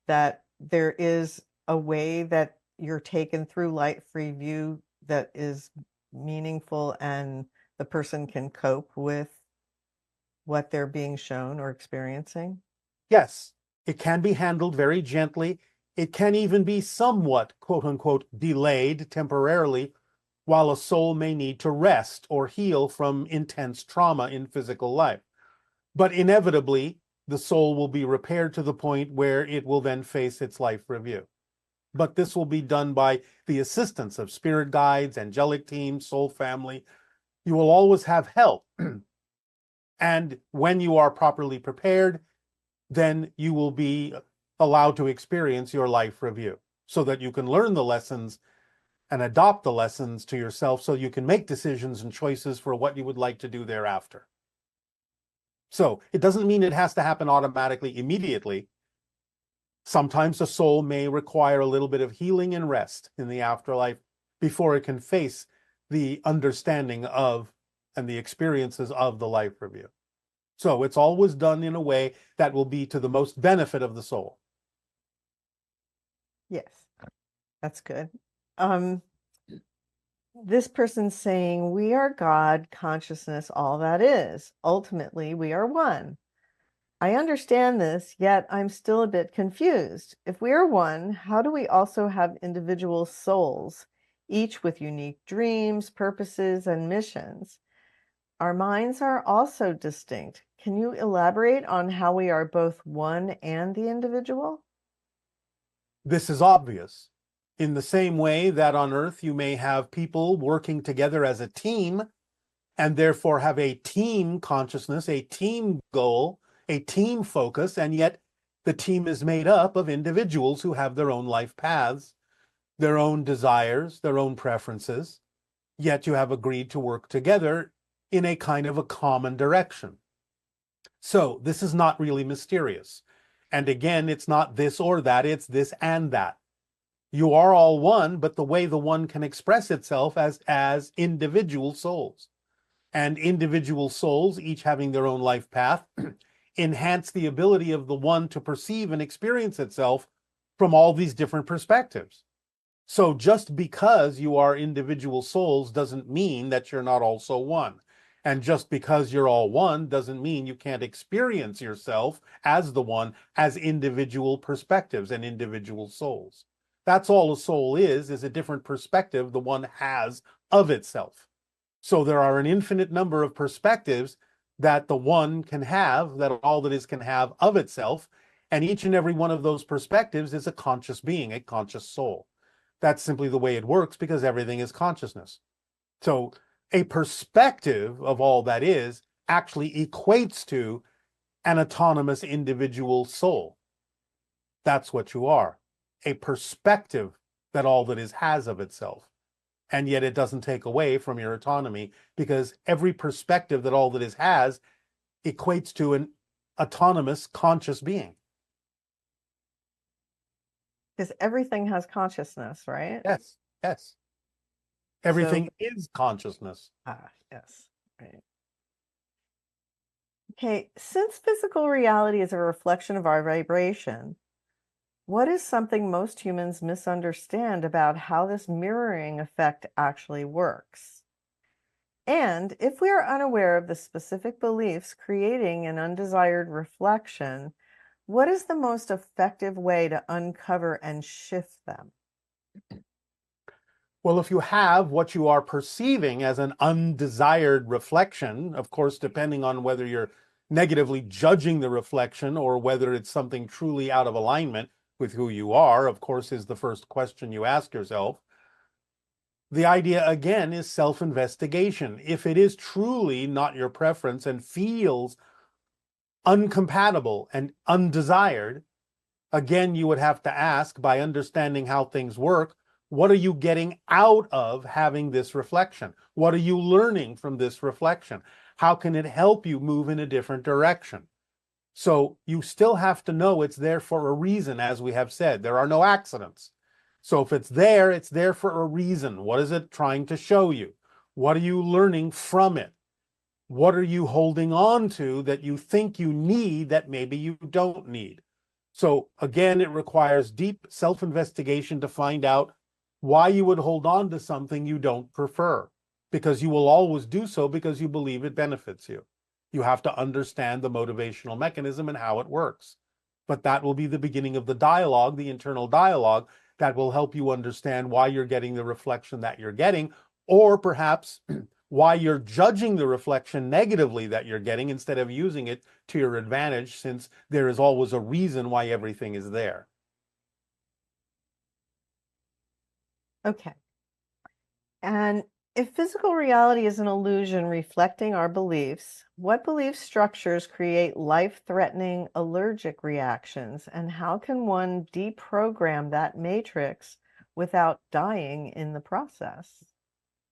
that there is a way that you're taken through life review that is meaningful and the person can cope with what they're being shown or experiencing? Yes, it can be handled very gently. It can even be somewhat, quote unquote, delayed temporarily, while a soul may need to rest or heal from intense trauma in physical life. But inevitably, the soul will be repaired to the point where it will then face its life review. But this will be done by the assistance of spirit guides, angelic teams, soul family. You will always have help. And when you are properly prepared, then you will be allowed to experience your life review so that you can learn the lessons and adopt the lessons to yourself so you can make decisions and choices for what you would like to do thereafter. So it doesn't mean it has to happen automatically immediately. Sometimes the soul may require a little bit of healing and rest in the afterlife before it can face the understanding of and the experiences of the life review. So it's always done in a way that will be to the most benefit of the soul. Yes, that's good. This person's saying, we are God, consciousness, all that is. Ultimately, we are one. I understand this, yet I'm still a bit confused. If we are one, how do we also have individual souls, each with unique dreams, purposes, and missions? Our minds are also distinct. Can you elaborate on how we are both one and the individual? This is obvious. In the same way that on Earth you may have people working together as a team and therefore have a team consciousness, a team goal, a team focus, and yet the team is made up of individuals who have their own life paths, their own desires, their own preferences, yet you have agreed to work together in a kind of a common direction. So this is not really mysterious. And again, it's not this or that, it's this and that. You are all one, but the way the one can express itself as individual souls. And individual souls, each having their own life path, enhance the ability of the one to perceive and experience itself from all these different perspectives. So just because you are individual souls doesn't mean that you're not also one. And just because you're all one doesn't mean you can't experience yourself as the one, as individual perspectives and individual souls. That's all a soul is a different perspective the one has of itself. So there are an infinite number of perspectives that the one can have, that all that is can have of itself, and each and every one of those perspectives is a conscious being, a conscious soul. That's simply the way it works because everything is consciousness. So a perspective of all that is actually equates to an autonomous individual soul. That's what you are, a perspective that all that is has of itself. And yet it doesn't take away from your autonomy, because every perspective that all that is has equates to an autonomous conscious being. Because everything has consciousness, right? Yes, yes. Everything is consciousness. Yes, right. Okay, since physical reality is a reflection of our vibration, what is something most humans misunderstand about how this mirroring effect actually works? And if we are unaware of the specific beliefs creating an undesired reflection, what is the most effective way to uncover and shift them? Well, if you have what you are perceiving as an undesired reflection, of course, depending on whether you're negatively judging the reflection or whether it's something truly out of alignment with who you are, of course, is the first question you ask yourself. The idea, again, is self-investigation. If it is truly not your preference and feels uncompatible and undesired, again, you would have to ask, by understanding how things work, what are you getting out of having this reflection? What are you learning from this reflection? How can it help you move in a different direction? So you still have to know it's there for a reason, as we have said. There are no accidents. So if it's there for a reason. What is it trying to show you? What are you learning from it? What are you holding on to that you think you need that maybe you don't need? So again, it requires deep self-investigation to find out why you would hold on to something you don't prefer, because you will always do so because you believe it benefits you. You have to understand the motivational mechanism and how it works. But that will be the beginning of the dialogue, the internal dialogue, that will help you understand why you're getting the reflection that you're getting, or perhaps why you're judging the reflection negatively that you're getting instead of using it to your advantage, since there is always a reason why everything is there. Okay. And if physical reality is an illusion reflecting our beliefs, what belief structures create life-threatening allergic reactions, and how can one deprogram that matrix without dying in the process?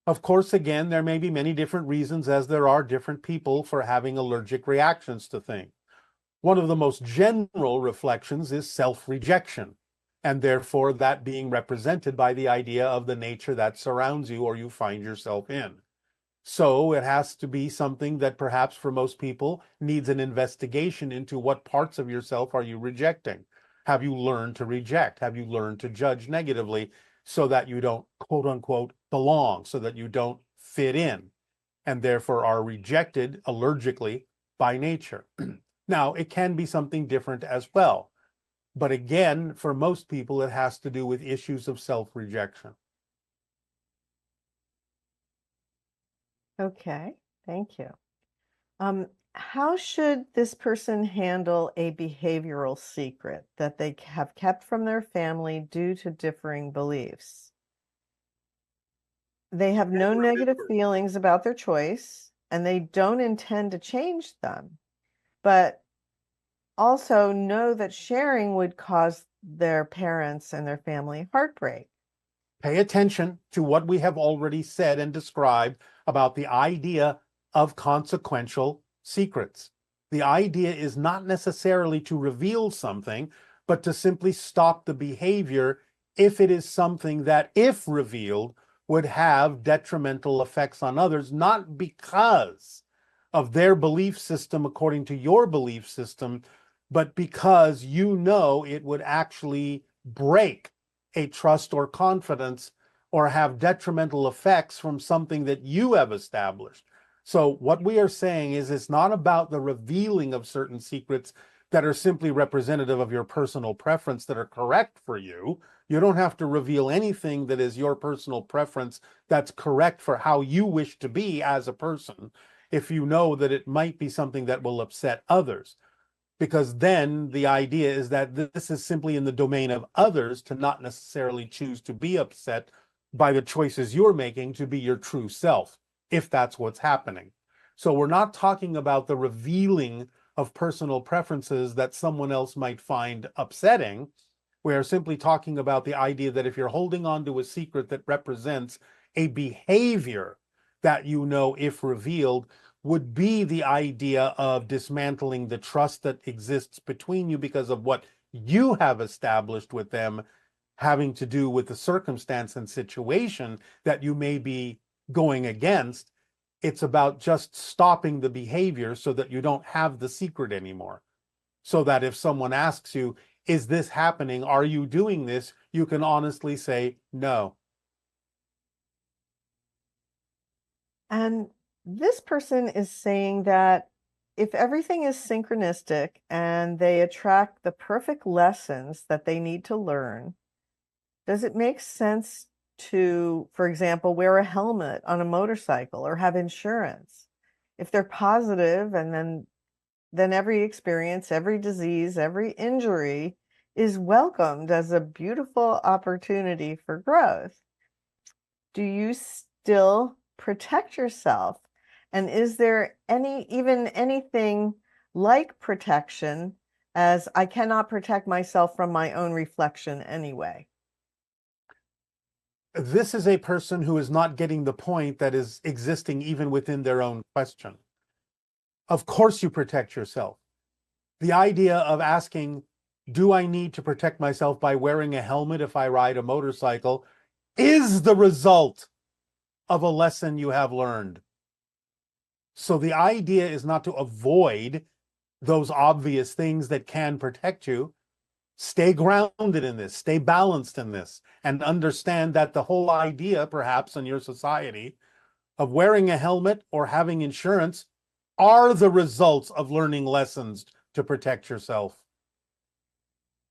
Of course, again, there may be many different reasons, as there are different people, for having allergic reactions to things. One of the most general reflections is self-rejection, and therefore that being represented by the idea of the nature that surrounds you or you find yourself in. So it has to be something that perhaps for most people needs an investigation into what parts of yourself are you rejecting. Have you learned to reject? Have you learned to judge negatively so that you don't, quote unquote, belong, so that you don't fit in, and therefore are rejected allergically by nature? Now, it can be something different as well. But again, for most people, it has to do with issues of self-rejection. Okay, thank you. How should this person handle a behavioral secret that they have kept from their family due to differing beliefs? They have no negative feelings about their choice, and they don't intend to change them, but also know that sharing would cause their parents and their family heartbreak. Pay attention to what we have already said and described about the idea of consequential secrets. The idea is not necessarily to reveal something, but to simply stop the behavior if it is something that, if revealed, would have detrimental effects on others, not because of their belief system according to your belief system, but because you know it would actually break a trust or confidence or have detrimental effects from something that you have established. So what we are saying is it's not about the revealing of certain secrets that are simply representative of your personal preference that are correct for you. You don't have to reveal anything that is your personal preference that's correct for how you wish to be as a person, if you know that it might be something that will upset others. Because then the idea is that this is simply in the domain of others to not necessarily choose to be upset by the choices you're making to be your true self, if that's what's happening. So we're not talking about the revealing of personal preferences that someone else might find upsetting. We are simply talking about the idea that if you're holding on to a secret that represents a behavior that you know, if revealed, would be the idea of dismantling the trust that exists between you because of what you have established with them, having to do with the circumstance and situation that you may be going against. It's about just stopping the behavior so that you don't have the secret anymore. So that if someone asks you, is this happening? Are you doing this? You can honestly say no. And this person is saying that if everything is synchronistic and they attract the perfect lessons that they need to learn, does it make sense to, for example, wear a helmet on a motorcycle or have insurance? If they're positive, and then every experience, every disease, every injury is welcomed as a beautiful opportunity for growth. Do you still protect yourself? And is there anything like protection, as I cannot protect myself from my own reflection anyway? This is a person who is not getting the point that is existing even within their own question. Of course you protect yourself. The idea of asking, do I need to protect myself by wearing a helmet if I ride a motorcycle, is the result of a lesson you have learned. So the idea is not to avoid those obvious things that can protect you. Stay grounded in this, stay balanced in this, and understand that the whole idea, perhaps in your society, of wearing a helmet or having insurance are the results of learning lessons to protect yourself.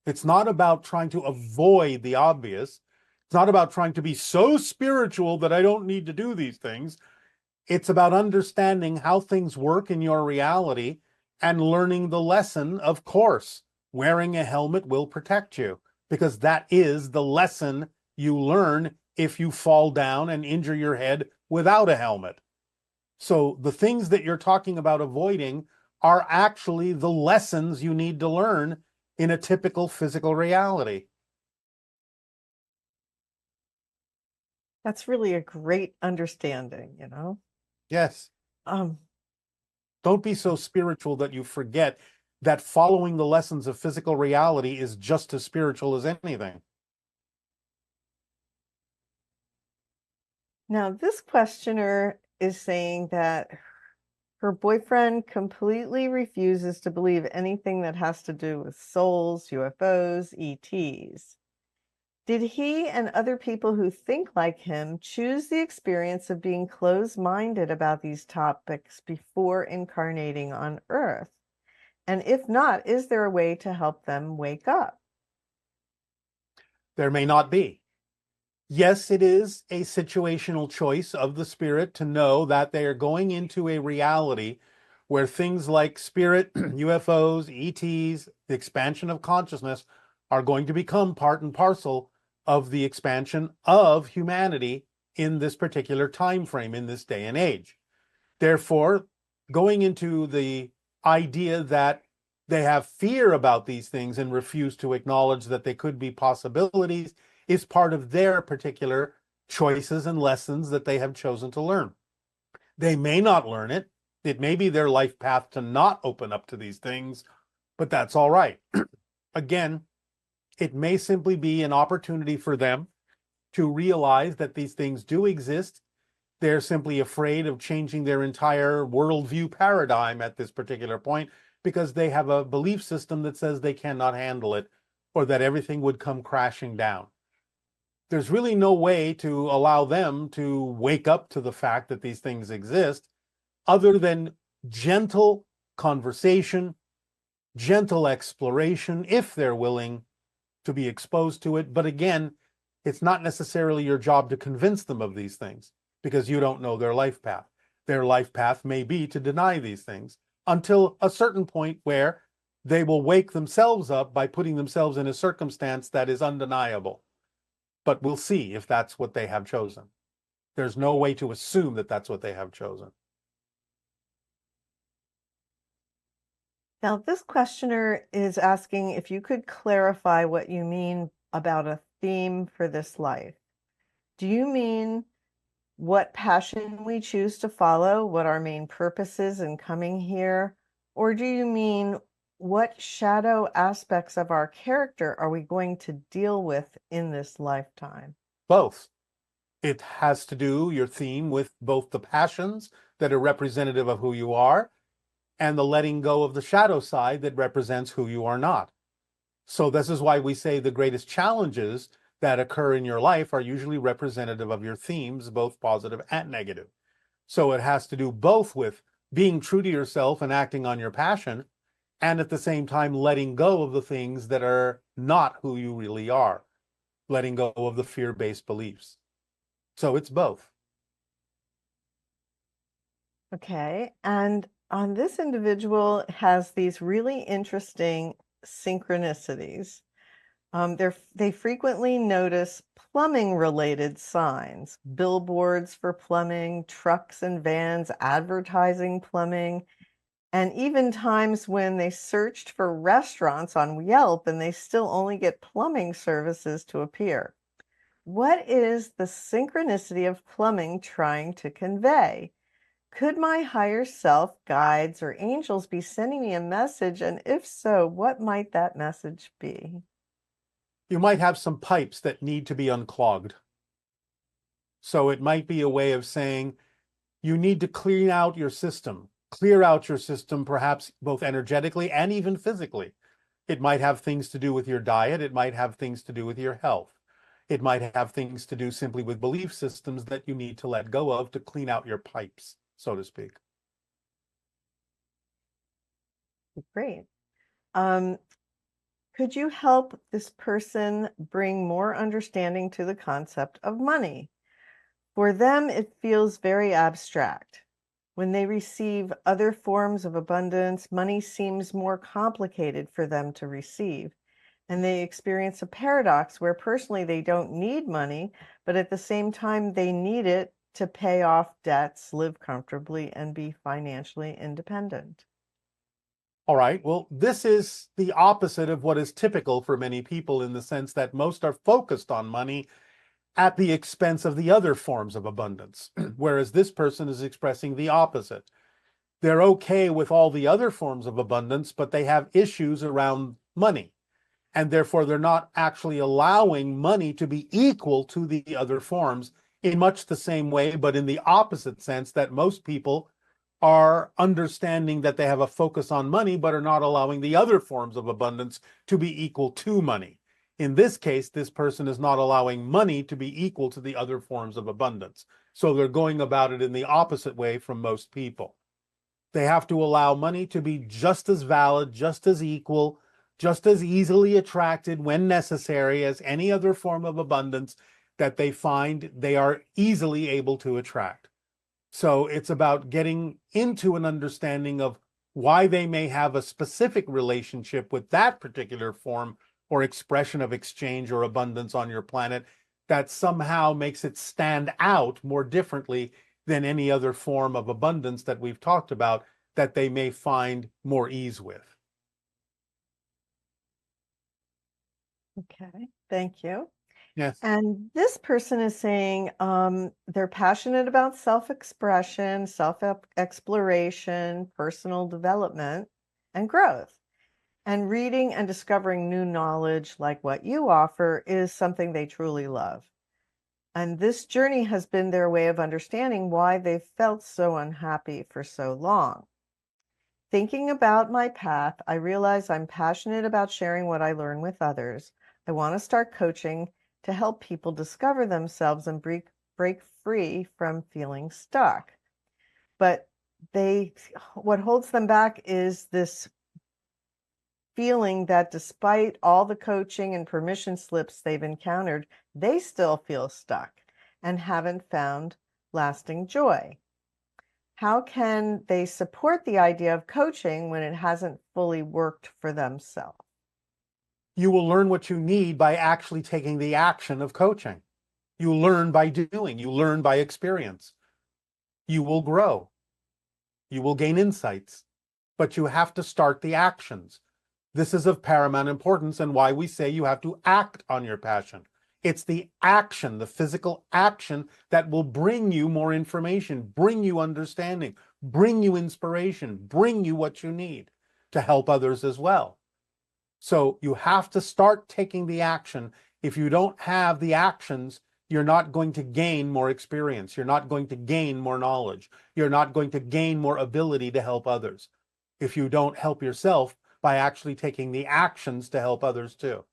It's not about trying to avoid the obvious. It's not about trying to be so spiritual that I don't need to do these things. It's about understanding how things work in your reality and learning the lesson. Of course, wearing a helmet will protect you, because that is the lesson you learn if you fall down and injure your head without a helmet. So the things that you're talking about avoiding are actually the lessons you need to learn in a typical physical reality. That's really a great understanding, you know? Yes. Don't be so spiritual that you forget that following the lessons of physical reality is just as spiritual as anything. Now, this questioner is saying that her boyfriend completely refuses to believe anything that has to do with souls, UFOs, ETs. Did he and other people who think like him choose the experience of being closed-minded about these topics before incarnating on Earth? And if not, is there a way to help them wake up? There may not be. Yes, it is a situational choice of the spirit to know that they are going into a reality where things like spirit, UFOs, ETs, the expansion of consciousness are going to become part and parcel of the expansion of humanity in this particular time frame, in this day and age. Therefore, going into the idea that they have fear about these things and refuse to acknowledge that they could be possibilities is part of their particular choices and lessons that they have chosen to learn. They may not learn it. It may be their life path to not open up to these things, but that's all right. Again, it may simply be an opportunity for them to realize that these things do exist. They're simply afraid of changing their entire worldview paradigm at this particular point because they have a belief system that says they cannot handle it or that everything would come crashing down. There's really no way to allow them to wake up to the fact that these things exist other than gentle conversation, gentle exploration, if they're willing to be exposed to it. But again, it's not necessarily your job to convince them of these things because you don't know their life path. Their life path may be to deny these things until a certain point where they will wake themselves up by putting themselves in a circumstance that is undeniable. But we'll see if that's what they have chosen. There's no way to assume that that's what they have chosen. Now, this questioner is asking if you could clarify what you mean about a theme for this life. Do you mean what passion we choose to follow, what our main purpose is in coming here? Or do you mean what shadow aspects of our character are we going to deal with in this lifetime? Both. It has to do, your theme, with both the passions that are representative of who you are and the letting go of the shadow side that represents who you are not. So this is why we say the greatest challenges that occur in your life are usually representative of your themes, both positive and negative. So it has to do both with being true to yourself and acting on your passion, and at the same time letting go of the things that are not who you really are, letting go of the fear-based beliefs. So it's both. Okay. And this individual has these really interesting synchronicities. They frequently notice plumbing related signs, billboards for plumbing, trucks and vans advertising plumbing, and even times when they searched for restaurants on Yelp and they still only get plumbing services to appear. What is the synchronicity of plumbing trying to convey? Could my higher self, guides, or angels be sending me a message? And if so, what might that message be? You might have some pipes that need to be unclogged. So it might be a way of saying you need to clear out your system perhaps both energetically and even physically. It might have things to do with your diet. It might have things to do with your health. It might have things to do simply with belief systems that you need to let go of to clean out your pipes, so to speak. Great. Could you help this person bring more understanding to the concept of money? For them, it feels very abstract. When they receive other forms of abundance, money seems more complicated for them to receive. And they experience a paradox where personally they don't need money, but at the same time they need it to pay off debts, live comfortably, and be financially independent. All right, well, this is the opposite of what is typical for many people, in the sense that most are focused on money at the expense of the other forms of abundance, whereas this person is expressing the opposite. They're okay with all the other forms of abundance, but they have issues around money, and therefore they're not actually allowing money to be equal to the other forms in much the same way, but in the opposite sense, that most people are understanding that they have a focus on money, but are not allowing the other forms of abundance to be equal to money. In this case, this person is not allowing money to be equal to the other forms of abundance. So they're going about it in the opposite way from most people. They have to allow money to be just as valid, just as equal, just as easily attracted when necessary as any other form of abundance that they find they are easily able to attract. So it's about getting into an understanding of why they may have a specific relationship with that particular form or expression of exchange or abundance on your planet that somehow makes it stand out more differently than any other form of abundance that we've talked about that they may find more ease with. Okay, thank you. Yes. And this person is saying they're passionate about self-expression, self-exploration, personal development, and growth. And reading and discovering new knowledge like what you offer is something they truly love. And this journey has been their way of understanding why they've felt so unhappy for so long. Thinking about my path, I realize I'm passionate about sharing what I learn with others. I want to start coaching to help people discover themselves and break free from feeling stuck. But what holds them back is this feeling that despite all the coaching and permission slips they've encountered, they still feel stuck and haven't found lasting joy. How can they support the idea of coaching when it hasn't fully worked for themselves? You will learn what you need by actually taking the action of coaching. You learn by doing, you learn by experience. You will grow. You will gain insights. but you have to start the actions. This is of paramount importance and why we say you have to act on your passion. It's the action, the physical action, that will bring you more information, bring you understanding, bring you inspiration, bring you what you need to help others as well. So you have to start taking the action. If you don't have the actions, you're not going to gain more experience. You're not going to gain more knowledge. You're not going to gain more ability to help others if you don't help yourself by actually taking the actions to help others too.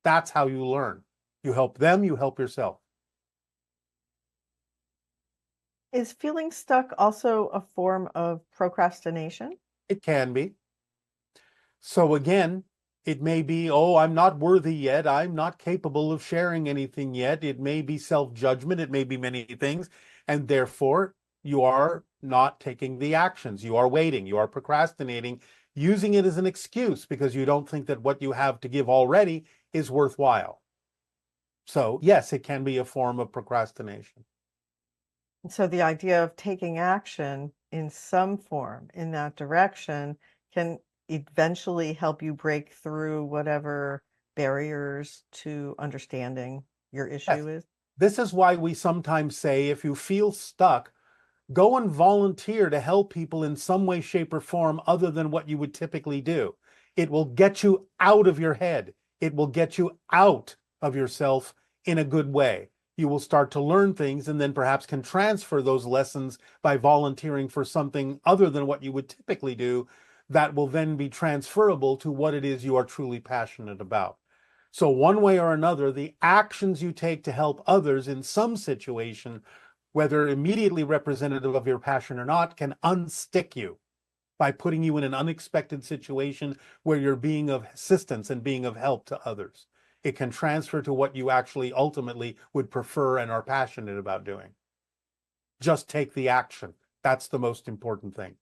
That's how you learn. You help them, you help yourself. Is feeling stuck also a form of procrastination? It can be. So again, it may be, oh, I'm not worthy yet. I'm not capable of sharing anything yet. It may be self-judgment. It may be many things. And therefore, you are not taking the actions. You are waiting. You are procrastinating, using it as an excuse because you don't think that what you have to give already is worthwhile. So yes, it can be a form of procrastination. So the idea of taking action in some form in that direction can eventually help you break through whatever barriers to understanding your issue is. This is why we sometimes say if you feel stuck, go and volunteer to help people in some way, shape, or form other than what you would typically do. It will get you out of your head. It will get you out of yourself in a good way. You will start to learn things and then perhaps can transfer those lessons by volunteering for something other than what you would typically do that will then be transferable to what it is you are truly passionate about. So one way or another, the actions you take to help others in some situation, whether immediately representative of your passion or not, can unstick you by putting you in an unexpected situation where you're being of assistance and being of help to others. It can transfer to what you actually ultimately would prefer and are passionate about doing. Just take the action. That's the most important thing.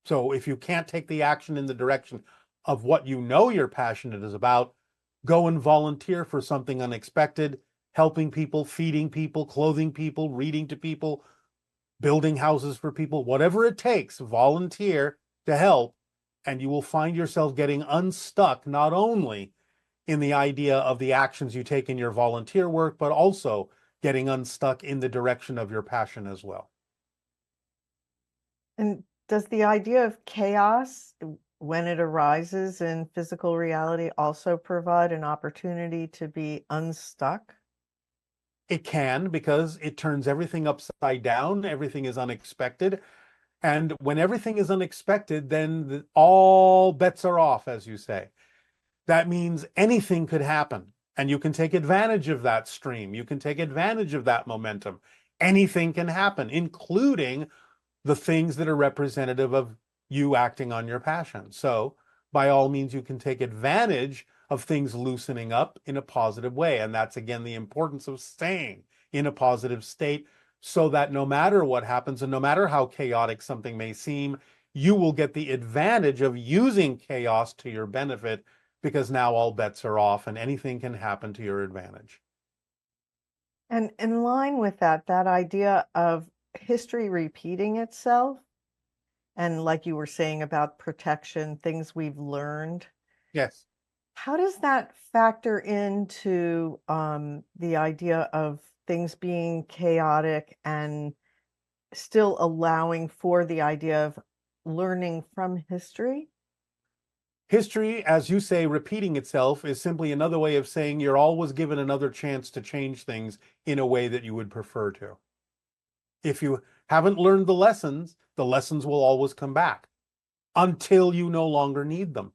So if you can't take the action in the direction of what you know you're passionate is about, go and volunteer for something unexpected, helping people, feeding people, clothing people, reading to people, building houses for people, whatever it takes, volunteer to help, and you will find yourself getting unstuck not only in the idea of the actions you take in your volunteer work, but also getting unstuck in the direction of your passion as well. And does the idea of chaos, when it arises in physical reality, also provide an opportunity to be unstuck? It can, because it turns everything upside down. Everything is unexpected. And when everything is unexpected, then all bets are off, as you say. That means anything could happen. And you can take advantage of that stream. You can take advantage of that momentum. Anything can happen, including the things that are representative of you acting on your passion. So by all means, you can take advantage of things loosening up in a positive way. And that's, again, the importance of staying in a positive state so that no matter what happens and no matter how chaotic something may seem, you will get the advantage of using chaos to your benefit because now all bets are off and anything can happen to your advantage. And in line with that idea of history repeating itself, and like you were saying about protection, things we've learned. Yes. How does that factor into the idea of things being chaotic and still allowing for the idea of learning from history? History, as you say, repeating itself is simply another way of saying you're always given another chance to change things in a way that you would prefer to. If you haven't learned the lessons will always come back until you no longer need them.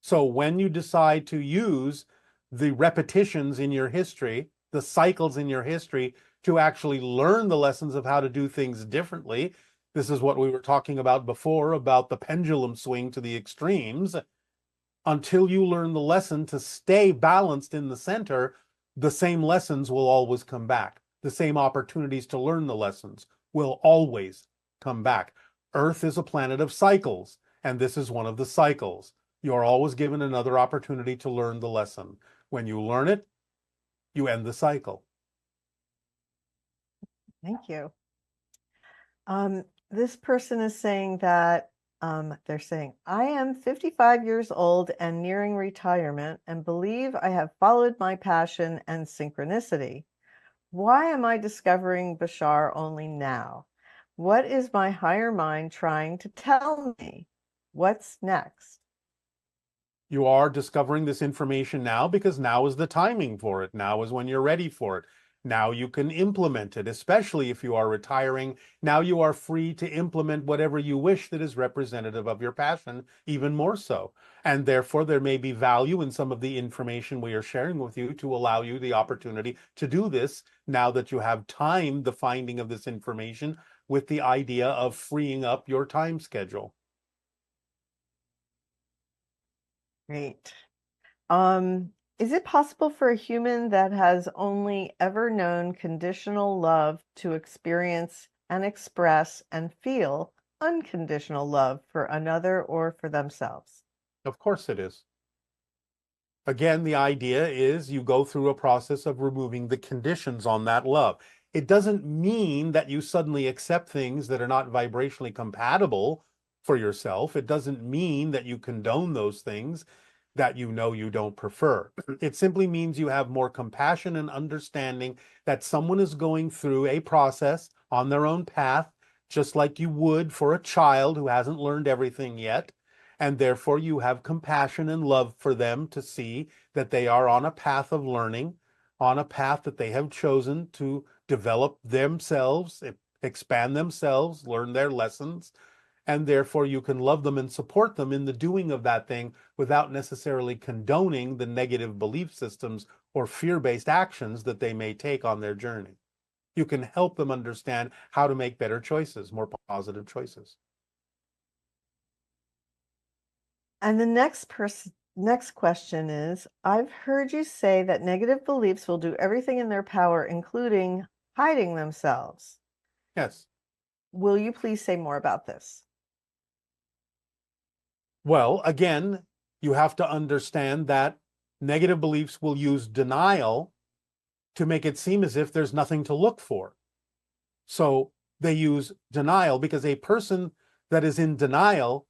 So when you decide to use the repetitions in your history, the cycles in your history, to actually learn the lessons of how to do things differently, this is what we were talking about before, about the pendulum swing to the extremes. Until you learn the lesson to stay balanced in the center, the same lessons will always come back. The same opportunities to learn the lessons will always come back. Earth is a planet of cycles, and this is one of the cycles. You're always given another opportunity to learn the lesson. When you learn it, you end the cycle. Thank you. This person is saying that They're saying, I am 55 years old and nearing retirement and believe I have followed my passion and synchronicity. Why am I discovering Bashar only now? What is my higher mind trying to tell me? What's next? You are discovering this information now because now is the timing for it. Now is when you're ready for it. Now you can implement it, especially if you are retiring. Now you are free to implement whatever you wish that is representative of your passion, even more so. And therefore, there may be value in some of the information we are sharing with you to allow you the opportunity to do this now that you have timed the finding of this information with the idea of freeing up your time schedule. Great. Is it possible for a human that has only ever known conditional love to experience and express and feel unconditional love for another or for themselves? Of course it is. Again, the idea is you go through a process of removing the conditions on that love. It doesn't mean that you suddenly accept things that are not vibrationally compatible for yourself. It doesn't mean that you condone those things that you know you don't prefer. It simply means you have more compassion and understanding that someone is going through a process on their own path, just like you would for a child who hasn't learned everything yet. And therefore you have compassion and love for them to see that they are on a path of learning, on a path that they have chosen to develop themselves, expand themselves, learn their lessons, and therefore you can love them and support them in the doing of that thing without necessarily condoning the negative belief systems or fear-based actions that they may take on their journey. You can help them understand how to make better choices, more positive choices. And the next question is, I've heard you say that negative beliefs will do everything in their power, including hiding themselves. Yes. Will you please say more about this? Well, again, you have to understand that negative beliefs will use denial to make it seem as if there's nothing to look for. So they use denial because a person that is in denial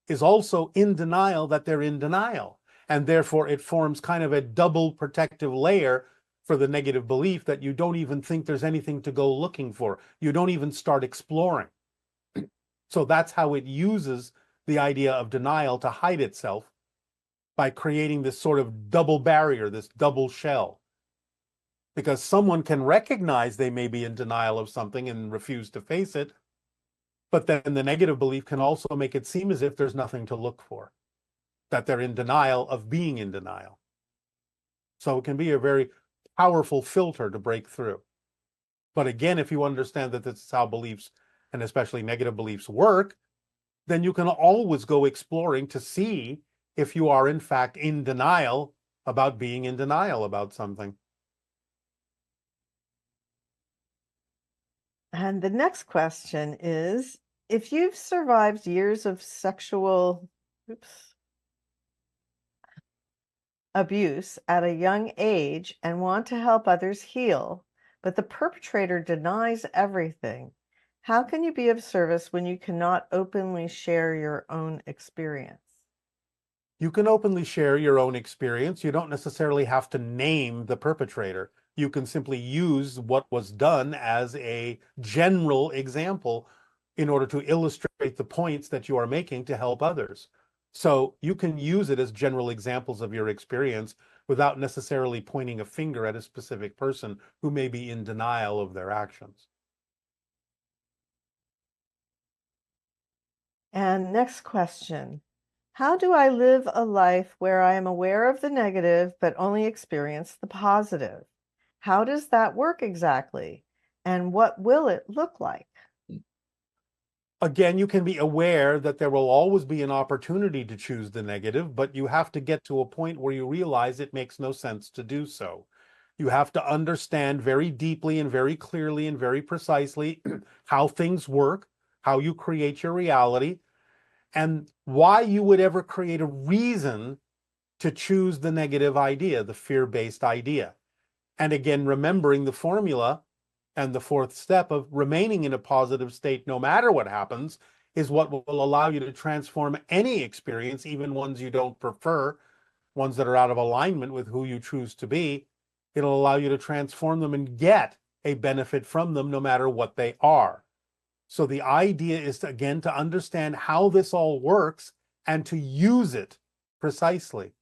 is also in denial that they're in denial. And therefore it forms kind of a double protective layer for the negative belief that you don't even think there's anything to go looking for. You don't even start exploring. So that's how it uses the idea of denial to hide itself by creating this sort of double barrier, this double shell. Because someone can recognize they may be in denial of something and refuse to face it, but then the negative belief can also make it seem as if there's nothing to look for, that they're in denial of being in denial. So it can be a very powerful filter to break through. But again, if you understand that this is how beliefs, and especially negative beliefs, work, then you can always go exploring to see if you are in fact in denial about being in denial about something. And the next question is, if you've survived years of sexual abuse at a young age and want to help others heal, but the perpetrator denies everything, how can you be of service when you cannot openly share your own experience? You can openly share your own experience. You don't necessarily have to name the perpetrator. You can simply use what was done as a general example in order to illustrate the points that you are making to help others. So you can use it as general examples of your experience without necessarily pointing a finger at a specific person who may be in denial of their actions. And next question. How do I live a life where I am aware of the negative but only experience the positive? How does that work exactly? And what will it look like? Again, you can be aware that there will always be an opportunity to choose the negative, but you have to get to a point where you realize it makes no sense to do so. You have to understand very deeply and very clearly and very precisely how things work, how you create your reality, and why you would ever create a reason to choose the negative idea, the fear-based idea. And again, remembering the formula and the fourth step of remaining in a positive state no matter what happens is what will allow you to transform any experience, even ones you don't prefer, ones that are out of alignment with who you choose to be. It'll allow you to transform them and get a benefit from them no matter what they are. So the idea is to, again, to understand how this all works and to use it precisely.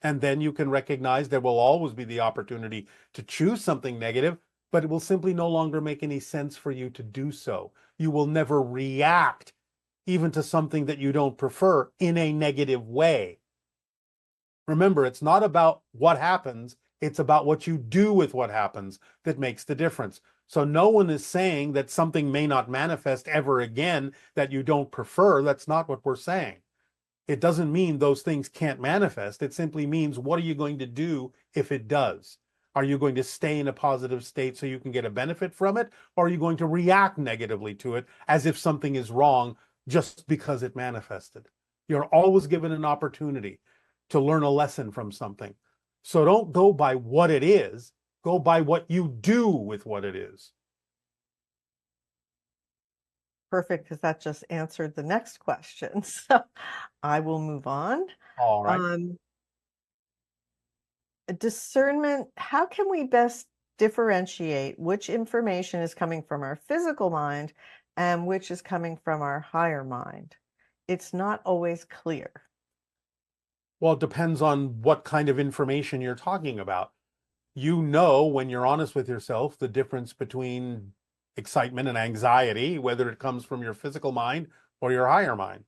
And then you can recognize there will always be the opportunity to choose something negative, but it will simply no longer make any sense for you to do so. You will never react even to something that you don't prefer in a negative way. Remember, it's not about what happens, it's about what you do with what happens that makes the difference. So no one is saying that something may not manifest ever again that you don't prefer. That's not what we're saying. It doesn't mean those things can't manifest. It simply means, what are you going to do if it does? Are you going to stay in a positive state so you can get a benefit from it? Or are you going to react negatively to it as if something is wrong just because it manifested? You're always given an opportunity to learn a lesson from something. So don't go by what it is, go by what you do with what it is. Perfect, because that just answered the next question. So I will move on. All right. Discernment, how can we best differentiate which information is coming from our physical mind and which is coming from our higher mind? It's not always clear. Well, it depends on what kind of information you're talking about. You know, when you're honest with yourself, the difference between excitement and anxiety, whether it comes from your physical mind or your higher mind.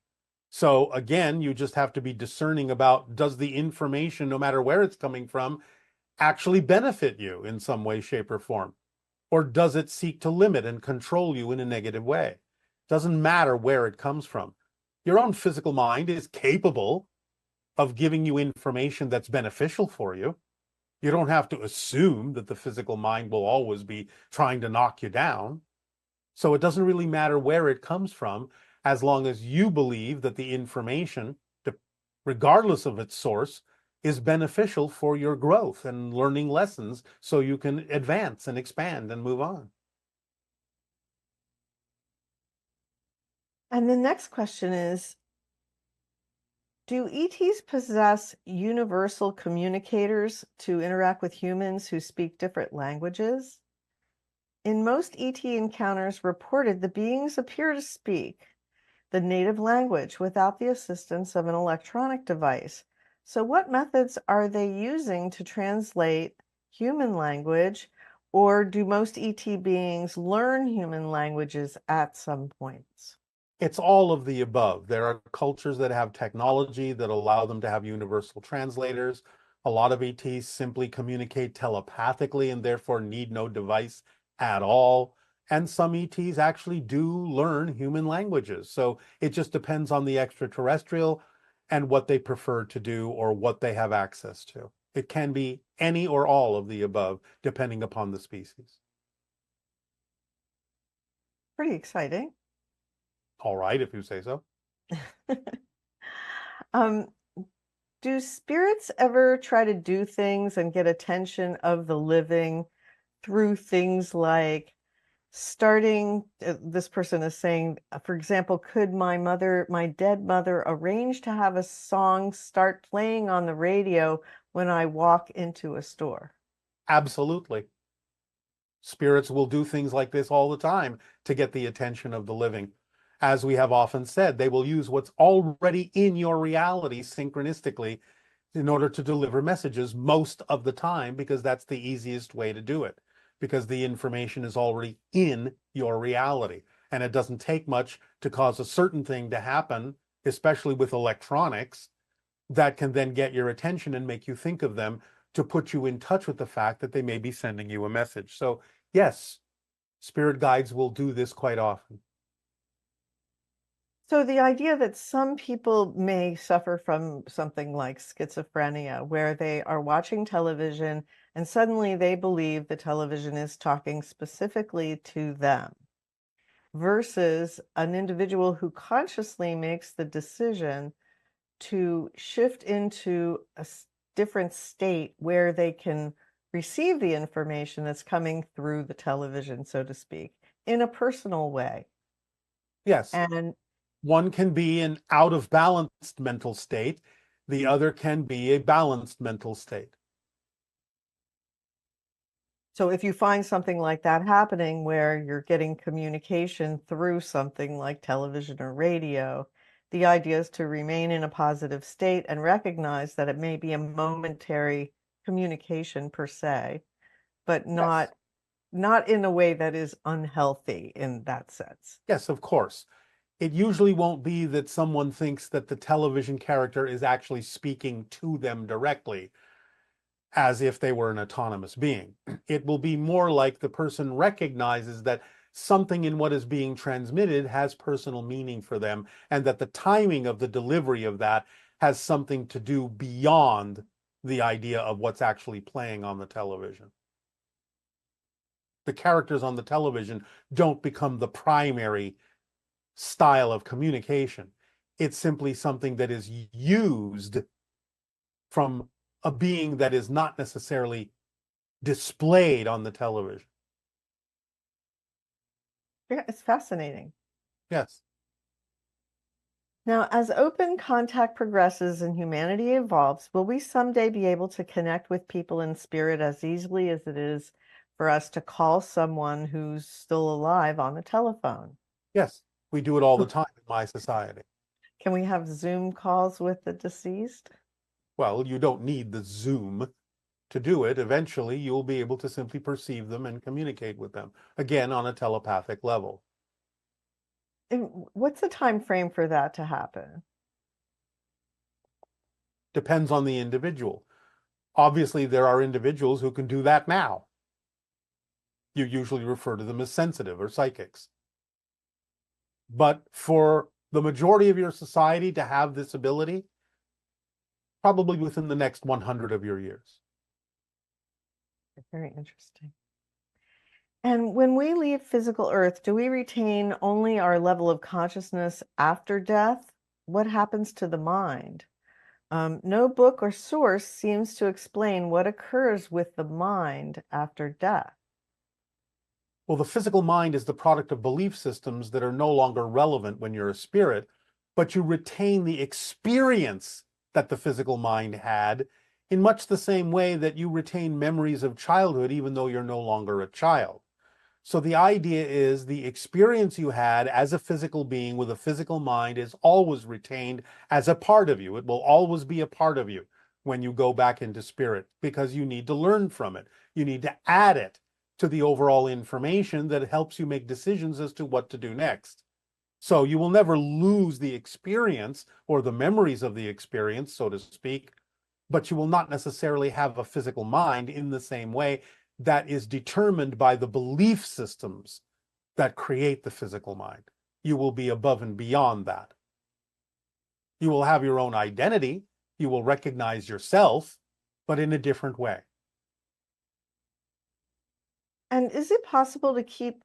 So again, you just have to be discerning about, does the information, no matter where it's coming from, actually benefit you in some way, shape, or form? Or does it seek to limit and control you in a negative way? Doesn't matter where it comes from. Your own physical mind is capable of giving you information that's beneficial for you. You don't have to assume that the physical mind will always be trying to knock you down. So it doesn't really matter where it comes from, as long as you believe that the information, regardless of its source, is beneficial for your growth and learning lessons so you can advance and expand and move on. And the next question is, do ETs possess universal communicators to interact with humans who speak different languages? In most ET encounters reported, the beings appear to speak the native language without the assistance of an electronic device. So what methods are they using to translate human language, or do most ET beings learn human languages at some points? It's all of the above. There are cultures that have technology that allow them to have universal translators. A lot of ETs simply communicate telepathically and therefore need no device at all. And some ETs actually do learn human languages. So it just depends on the extraterrestrial and what they prefer to do or what they have access to. It can be any or all of the above, depending upon the species. Pretty exciting. All right, if you say so. Do spirits ever try to do things and get attention of the living through things like starting, this person is saying, for example, could my dead mother, arrange to have a song start playing on the radio when I walk into a store? Absolutely. Spirits will do things like this all the time to get the attention of the living. As we have often said, they will use what's already in your reality synchronistically in order to deliver messages most of the time, because that's the easiest way to do it, because the information is already in your reality. And it doesn't take much to cause a certain thing to happen, especially with electronics, that can then get your attention and make you think of them, to put you in touch with the fact that they may be sending you a message. So yes, spirit guides will do this quite often. So the idea that some people may suffer from something like schizophrenia, where they are watching television and suddenly they believe the television is talking specifically to them, versus an individual who consciously makes the decision to shift into a different state where they can receive the information that's coming through the television, so to speak, in a personal way. Yes. And One can be an out of balanced mental state. The other can be a balanced mental state. so if you find something like that happening where you're getting communication through something like television or radio, the idea is to remain in a positive state and recognize that it may be a momentary communication per se, but Yes. not in a way that is unhealthy in that sense. Yes, of course. It usually won't be that someone thinks that the television character is actually speaking to them directly, as if they were an autonomous being. It will be more like the person recognizes that something in what is being transmitted has personal meaning for them, and that the timing of the delivery of that has something to do beyond the idea of what's actually playing on the television. The characters on the television don't become the primary style of communication. It's simply something that is used from a being that is not necessarily displayed on the television. Yeah, it's fascinating. Yes. Now, as open contact progresses and humanity evolves, will we someday be able to connect with people in spirit as easily as it is for us to call someone who's still alive on the telephone? Yes. We do it all the time in my society. Can we have Zoom calls with the deceased? Well, you don't need the Zoom to do it. Eventually, you'll be able to simply perceive them and communicate with them, again, on a telepathic level. And what's the time frame for that to happen? Depends on the individual. Obviously, there are individuals who can do that now. You usually refer to them as sensitive or psychics. But for the majority of your society to have this ability, probably within the next 100 of your years. Very interesting. And when we leave physical Earth, do we retain only our level of consciousness after death? What happens to the mind? No book or source seems to explain what occurs with the mind after death. Well, the physical mind is the product of belief systems that are no longer relevant when you're a spirit, but you retain the experience that the physical mind had in much the same way that you retain memories of childhood, even though you're no longer a child. So the idea is the experience you had as a physical being with a physical mind is always retained as a part of you. It will always be a part of you when you go back into spirit, because you need to learn from it. You need to add it to the overall information that helps you make decisions as to what to do next. So you will never lose the experience or the memories of the experience, so to speak, but you will not necessarily have a physical mind in the same way that is determined by the belief systems that create the physical mind. You will be above and beyond that. You will have your own identity. You will recognize yourself, but in a different way. And is it possible to keep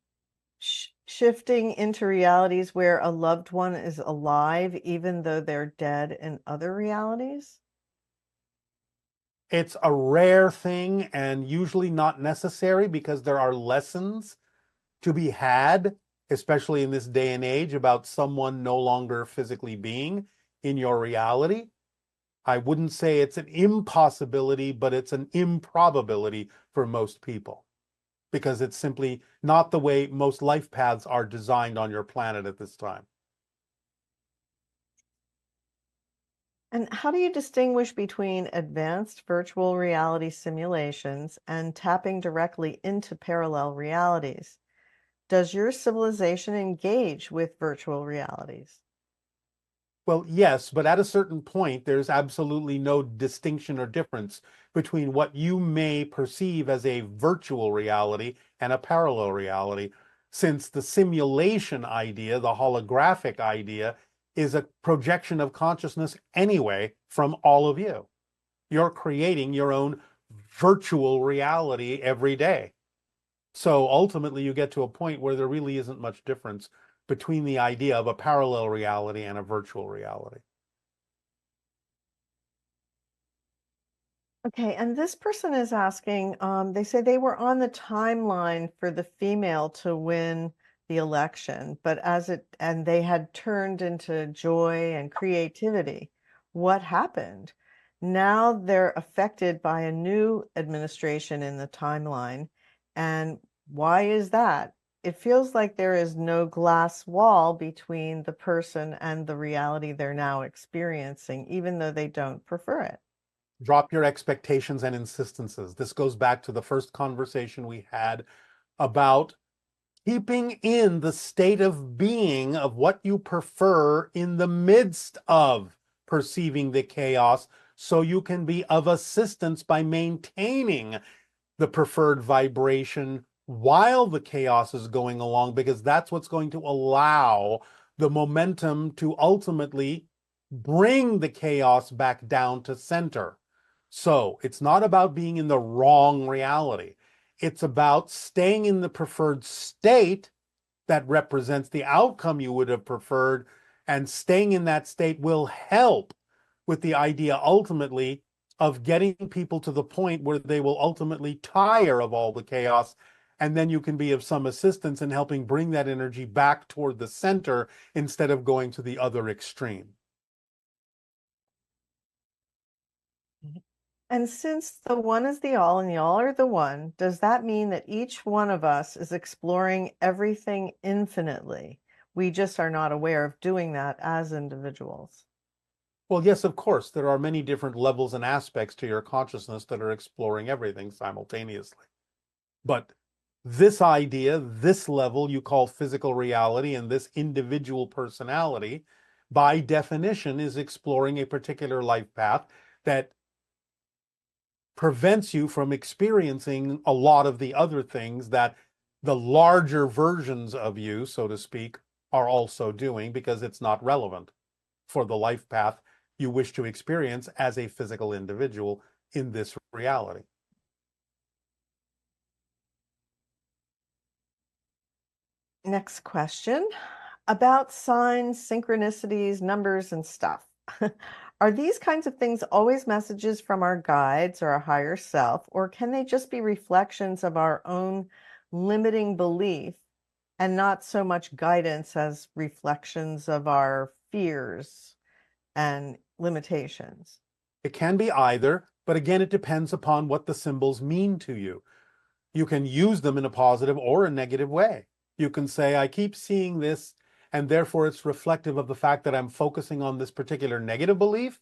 shifting into realities where a loved one is alive, even though they're dead in other realities? It's a rare thing and usually not necessary, because there are lessons to be had, especially in this day and age, about someone no longer physically being in your reality. I wouldn't say it's an impossibility, but it's an improbability for most people, because it's simply not the way most life paths are designed on your planet at this time. And how do you distinguish between advanced virtual reality simulations and tapping directly into parallel realities? Does your civilization engage with virtual realities? Well, yes, but at a certain point, there's absolutely no distinction or difference between what you may perceive as a virtual reality and a parallel reality, since the simulation idea, the holographic idea, is a projection of consciousness anyway from all of you. You're creating your own virtual reality every day. So ultimately, you get to a point where there really isn't much difference between the idea of a parallel reality and a virtual reality. Okay, and this person is asking, they say they were on the timeline for the female to win the election, but and they had turned into joy and creativity. What happened? Now they're affected by a new administration in the timeline. And why is that? It feels like there is no glass wall between the person and the reality they're now experiencing, even though they don't prefer it. Drop your expectations and insistences. This goes back to the first conversation we had about keeping in the state of being of what you prefer in the midst of perceiving the chaos, so you can be of assistance by maintaining the preferred vibration while the chaos is going along, because that's what's going to allow the momentum to ultimately bring the chaos back down to center. So it's not about being in the wrong reality. It's about staying in the preferred state that represents the outcome you would have preferred, and staying in that state will help with the idea ultimately of getting people to the point where they will ultimately tire of all the chaos, and then you can be of some assistance in helping bring that energy back toward the center instead of going to the other extreme. And since the one is the all and the all are the one, does that mean that each one of us is exploring everything infinitely? We just are not aware of doing that as individuals. Well, yes, of course, there are many different levels and aspects to your consciousness that are exploring everything simultaneously. But this idea, this level you call physical reality, and this individual personality, by definition, is exploring a particular life path that prevents you from experiencing a lot of the other things that the larger versions of you, so to speak, are also doing, because it's not relevant for the life path you wish to experience as a physical individual in this reality. Next question about signs, synchronicities, numbers, and stuff. Are these kinds of things always messages from our guides or our higher self, or can they just be reflections of our own limiting belief and not so much guidance as reflections of our fears and limitations? It can be either, but again, it depends upon what the symbols mean to you. You can use them in a positive or a negative way. You can say, I keep seeing this, and therefore it's reflective of the fact that I'm focusing on this particular negative belief.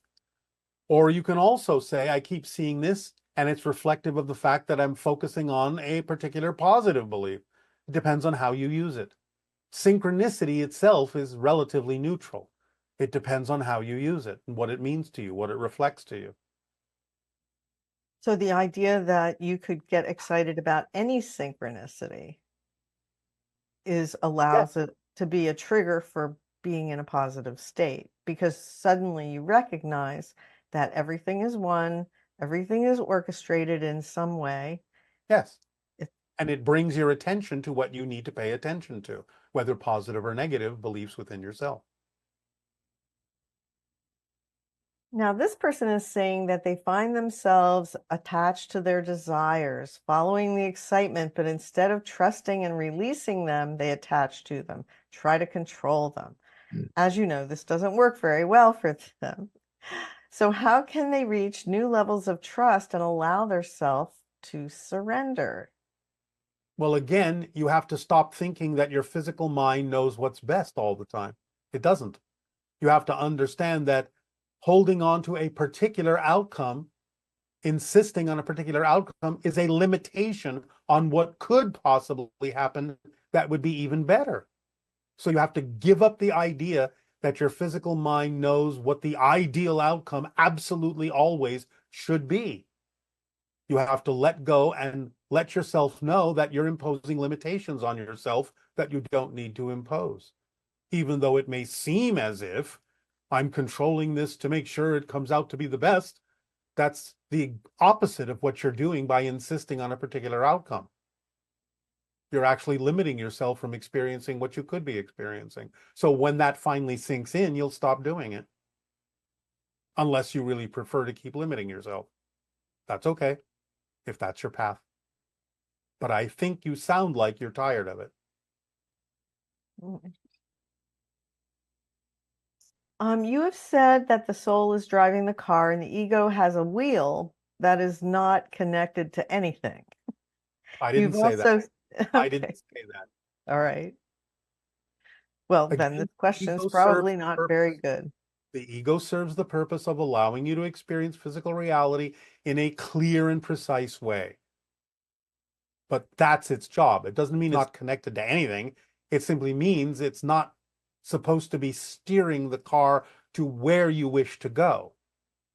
Or you can also say, I keep seeing this, and it's reflective of the fact that I'm focusing on a particular positive belief. It depends on how you use it. Synchronicity itself is relatively neutral. It depends on how you use it and what it means to you, what it reflects to you. So the idea that you could get excited about any synchronicity allows it to be a trigger for being in a positive state, because suddenly you recognize that everything is one, everything is orchestrated in some way. Yes. And it brings your attention to what you need to pay attention to, whether positive or negative beliefs within yourself. Now, this person is saying that they find themselves attached to their desires, following the excitement, but instead of trusting and releasing them, they attach to them, try to control them. As you know, this doesn't work very well for them. So how can they reach new levels of trust and allow themselves to surrender? Well, again, you have to stop thinking that your physical mind knows what's best all the time. It doesn't. You have to understand that holding on to a particular outcome, insisting on a particular outcome, is a limitation on what could possibly happen that would be even better. So you have to give up the idea that your physical mind knows what the ideal outcome absolutely always should be. You have to let go and let yourself know that you're imposing limitations on yourself that you don't need to impose. Even though it may seem as if I'm controlling this to make sure it comes out to be the best, that's the opposite of what you're doing by insisting on a particular outcome. You're actually limiting yourself from experiencing what you could be experiencing. So when that finally sinks in, you'll stop doing it. Unless you really prefer to keep limiting yourself. That's okay, if that's your path. But I think you sound like you're tired of it. You have said that the soul is driving the car and the ego has a wheel that is not connected to anything. I didn't You've say also that. I didn't okay. say that. All right. Well, then Again, this the question's ego serves probably the not purpose. very good. The ego serves the purpose of allowing you to experience physical reality in a clear and precise way. But that's its job. It doesn't mean it's not connected to anything. It simply means it's not supposed to be steering the car to where you wish to go.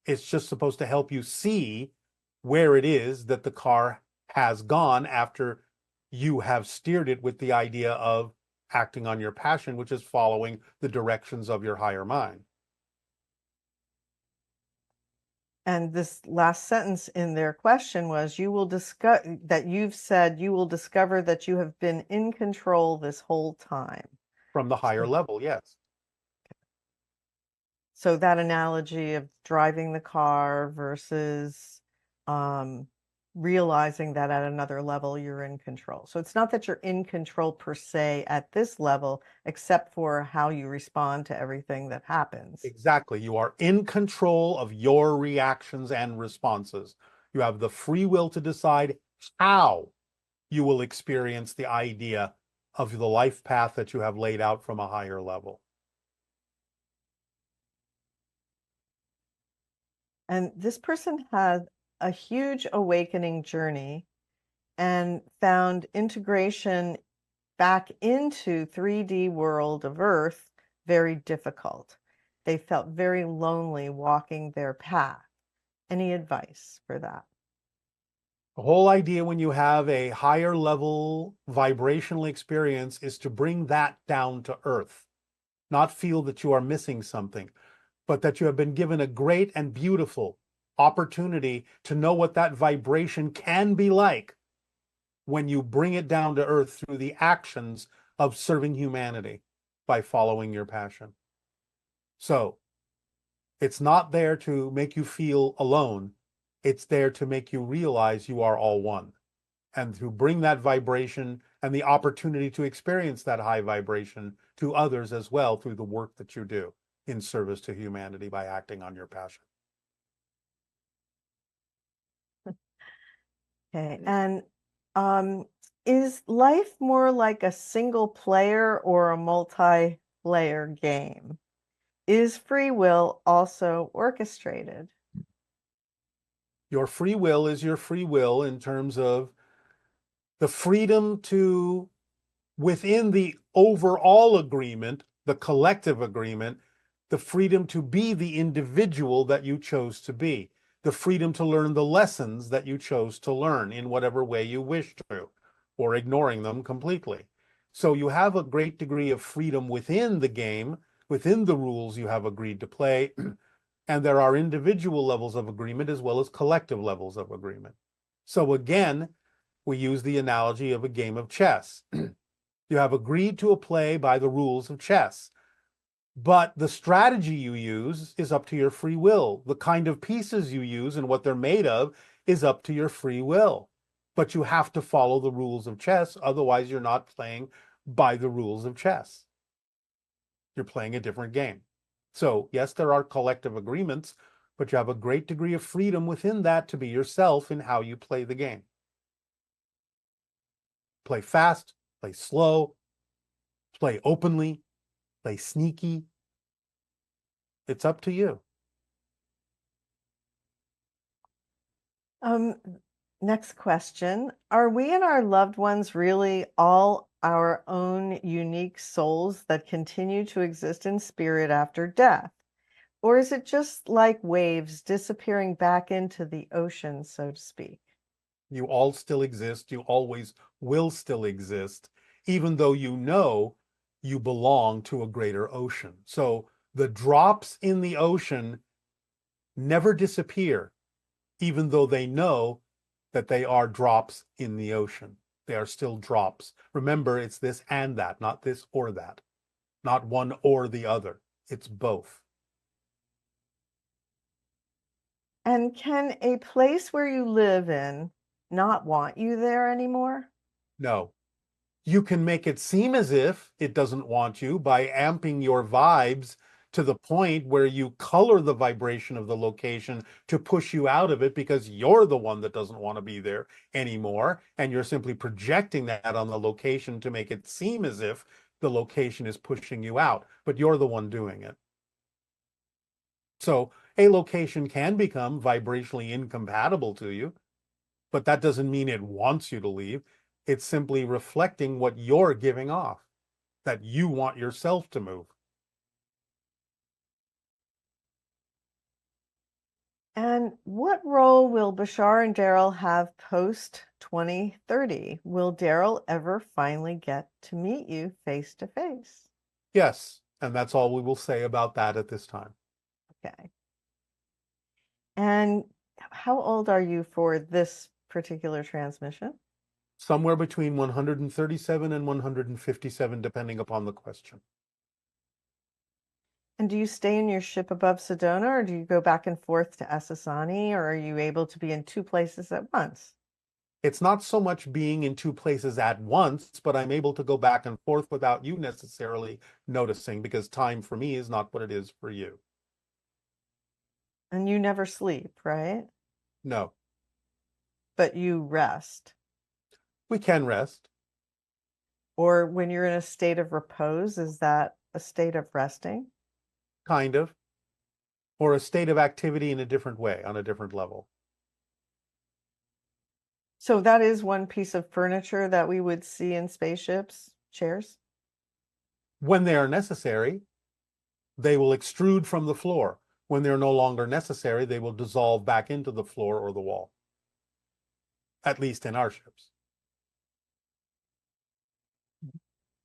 It's just supposed to help you see where it is that the car has gone after you have steered it with the idea of acting on your passion, which is following the directions of your higher mind. And this last sentence in their question was, you will discover that you've said you will discover that you have been in control this whole time. From the higher level, yes. So that analogy of driving the car versus realizing that at another level you're in control. So it's not that you're in control per se at this level, except for how you respond to everything that happens. Exactly. You are in control of your reactions and responses. You have the free will to decide how you will experience the idea of the life path that you have laid out from a higher level. And this person had a huge awakening journey and found integration back into 3D world of Earth very difficult. They felt very lonely walking their path. Any advice for that? The whole idea when you have a higher level vibrational experience is to bring that down to earth, not feel that you are missing something, but that you have been given a great and beautiful opportunity to know what that vibration can be like when you bring it down to earth through the actions of serving humanity by following your passion. So it's not there to make you feel alone. It's there to make you realize you are all one, and to bring that vibration and the opportunity to experience that high vibration to others as well through the work that you do in service to humanity by acting on your passion. Okay. And is life more like a single player or a multi-player game? Is free will also orchestrated? Your free will is your free will in terms of the freedom to, within the overall agreement, the collective agreement, the freedom to be the individual that you chose to be, the freedom to learn the lessons that you chose to learn in whatever way you wish to, or ignoring them completely. So you have a great degree of freedom within the game, within the rules you have agreed to play, and there are individual levels of agreement as well as collective levels of agreement. So again, we use the analogy of a game of chess. You have agreed to a play by the rules of chess, but the strategy you use is up to your free will. The kind of pieces you use and what they're made of is up to your free will. But you have to follow the rules of chess, otherwise you're not playing by the rules of chess. You're playing a different game. So yes, there are collective agreements, but you have a great degree of freedom within that to be yourself in how you play the game. Play fast, play slow, play openly, play sneaky. It's up to you. Next question. Are we and our loved ones really all our own unique souls that continue to exist in spirit after death? Or is it just like waves disappearing back into the ocean, so to speak? You all still exist. You always will still exist, even though you know you belong to a greater ocean. So the drops in the ocean never disappear, even though they know that they are drops in the ocean. They are still drops. Remember, it's this and that, not this or that, not one or the other. It's both. And can a place where you live in not want you there anymore? No, You can make it seem as if it doesn't want you by amping your vibes to the point where you color the vibration of the location to push you out of it because you're the one that doesn't want to be there anymore. And you're simply projecting that on the location to make it seem as if the location is pushing you out, but you're the one doing it. So a location can become vibrationally incompatible to you, but that doesn't mean it wants you to leave. It's simply reflecting what you're giving off, that you want yourself to move. And what role will Bashar and Daryl have post 2030? Will Daryl ever finally get to meet you face to face? Yes, and that's all we will say about that at this time. Okay. And how old are you for this particular transmission? Somewhere between 137 and 157, depending upon the question. And do you stay in your ship above Sedona, or do you go back and forth to Essassani, or are you able to be in two places at once? It's not so much being in two places at once, but I'm able to go back and forth without you necessarily noticing, because time for me is not what it is for you. And you never sleep, right? No. But you rest. We can rest. Or when you're in a state of repose, is that a state of resting? Kind of. Or a state of activity in a different way, on a different level. So that is one piece of furniture that we would see in spaceships, chairs? When they are necessary, they will extrude from the floor. When they're no longer necessary, they will dissolve back into the floor or the wall. At least in our ships.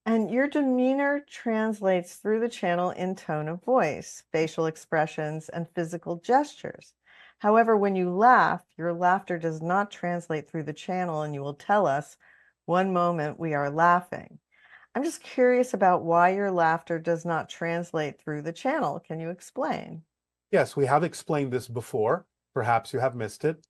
And your demeanor translates through the channel in tone of voice, facial expressions, and physical gestures. However, when you laugh, your laughter does not translate through the channel, and you will tell us, one moment we are laughing. I'm just curious about why your laughter does not translate through the channel. Can you explain? Yes, we have explained this before. Perhaps you have missed it.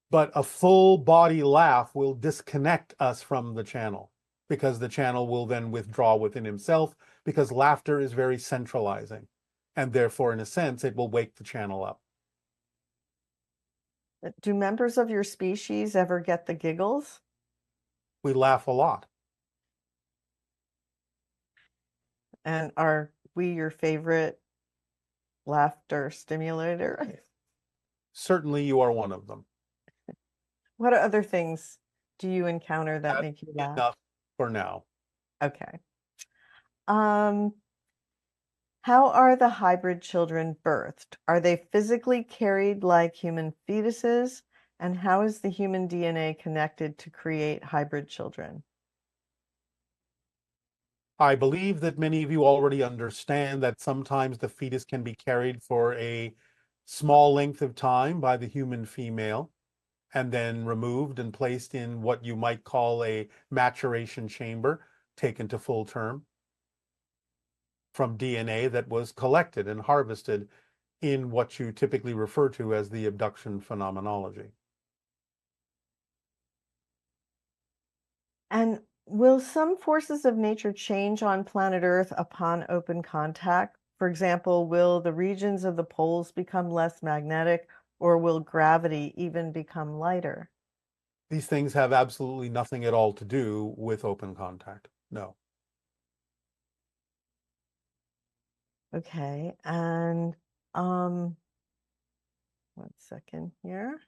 But a full body laugh will disconnect us from the channel, because the channel will then withdraw within himself, because laughter is very centralizing. And therefore, in a sense, it will wake the channel up. Do members of your species ever get the giggles? We laugh a lot. And are we your favorite laughter stimulator? Certainly you are one of them. What other things do you encounter that That's make you laugh? enough for now. Okay. How are the hybrid children birthed? Are they physically carried like human fetuses? And how is the human DNA connected to create hybrid children? I believe that many of you already understand that sometimes the fetus can be carried for a small length of time by the human female and then removed and placed in what you might call a maturation chamber, taken to full term from DNA that was collected and harvested in what you typically refer to as the abduction phenomenology. And will some forces of nature change on planet Earth upon open contact? For example, will the regions of the poles become less magnetic, or will gravity even become lighter? These things have absolutely nothing at all to do with open contact. No. Okay, and one second here.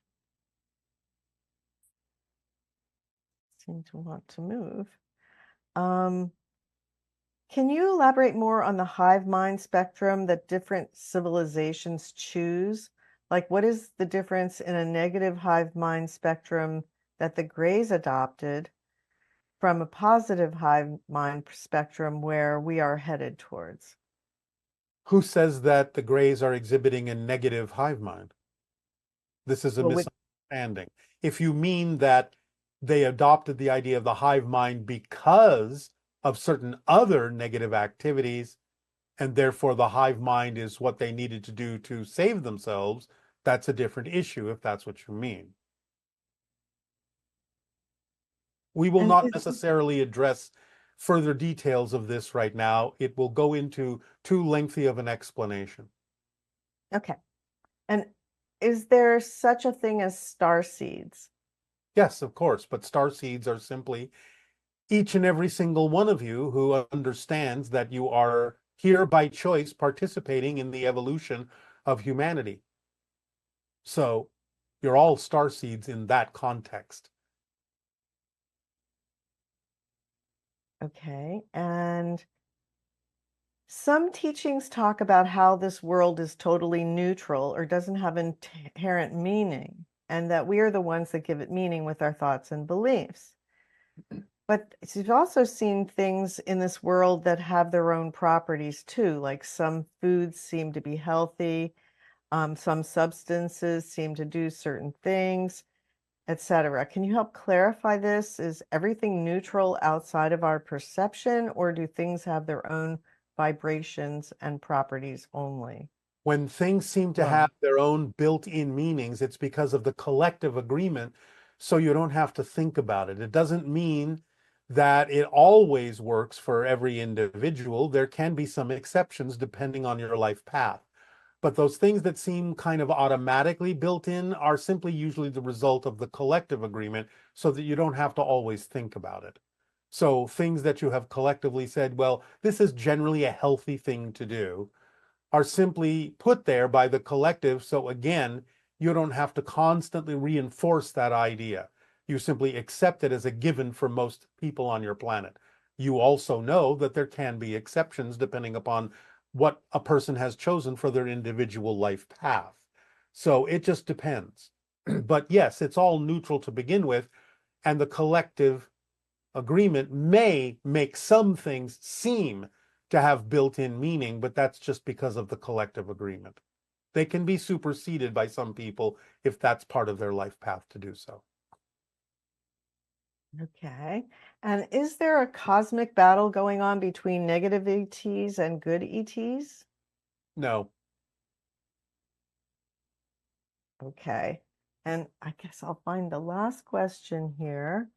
Seem to want to move. Can you elaborate more on the hive mind spectrum that different civilizations choose? Like, what is the difference in a negative hive mind spectrum that the Greys adopted from a positive hive mind spectrum where we are headed towards? Who says that the Greys are exhibiting a negative hive mind? This is a misunderstanding. If you mean that they adopted the idea of the hive mind because of certain other negative activities, and therefore the hive mind is what they needed to do to save themselves, that's a different issue if that's what you mean. We will And not is, necessarily address further details of this right now. It will go into too lengthy of an explanation. okay. And is there such a thing as star seeds? Yes, of course, but star seeds are simply each and every single one of you who understands that you are here by choice participating in the evolution of humanity. So you're all star seeds in that context. Okay. And some teachings talk about how this world is totally neutral or doesn't have inherent meaning, and that we are the ones that give it meaning with our thoughts and beliefs. But you've also seen things in this world that have their own properties too, like some foods seem to be healthy, some substances seem to do certain things, etc. Can you help clarify this? Is everything neutral outside of our perception, or do things have their own vibrations and properties only? When things seem to have their own built-in meanings, it's because of the collective agreement, so you don't have to think about it. It doesn't mean that it always works for every individual. There can be some exceptions depending on your life path. But those things that seem kind of automatically built in are simply usually the result of the collective agreement, so that you don't have to always think about it. So things that you have collectively said, well, this is generally a healthy thing to do, are simply put there by the collective. So again, you don't have to constantly reinforce that idea. You simply accept it as a given for most people on your planet. You also know that there can be exceptions depending upon what a person has chosen for their individual life path. So it just depends. But yes, it's all neutral to begin with, and the collective agreement may make some things seem to have built-in meaning, but that's just because of the collective agreement. They can be superseded by some people if that's part of their life path to do so. Okay. And is there a cosmic battle going on between negative ETs and good ETs? No. Okay. And I guess I'll find the last question here.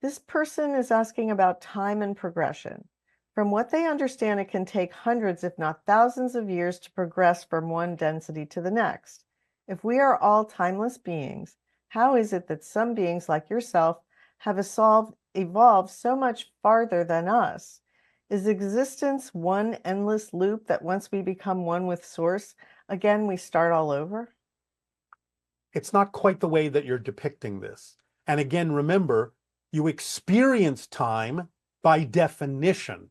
This person is asking about time and progression. From what they understand, it can take hundreds, if not thousands of years to progress from one density to the next. If we are all timeless beings, how is it that some beings like yourself have evolved so much farther than us? Is existence one endless loop that once we become one with Source, again, we start all over? It's not quite the way that you're depicting this. And again, remember, you experience time by definition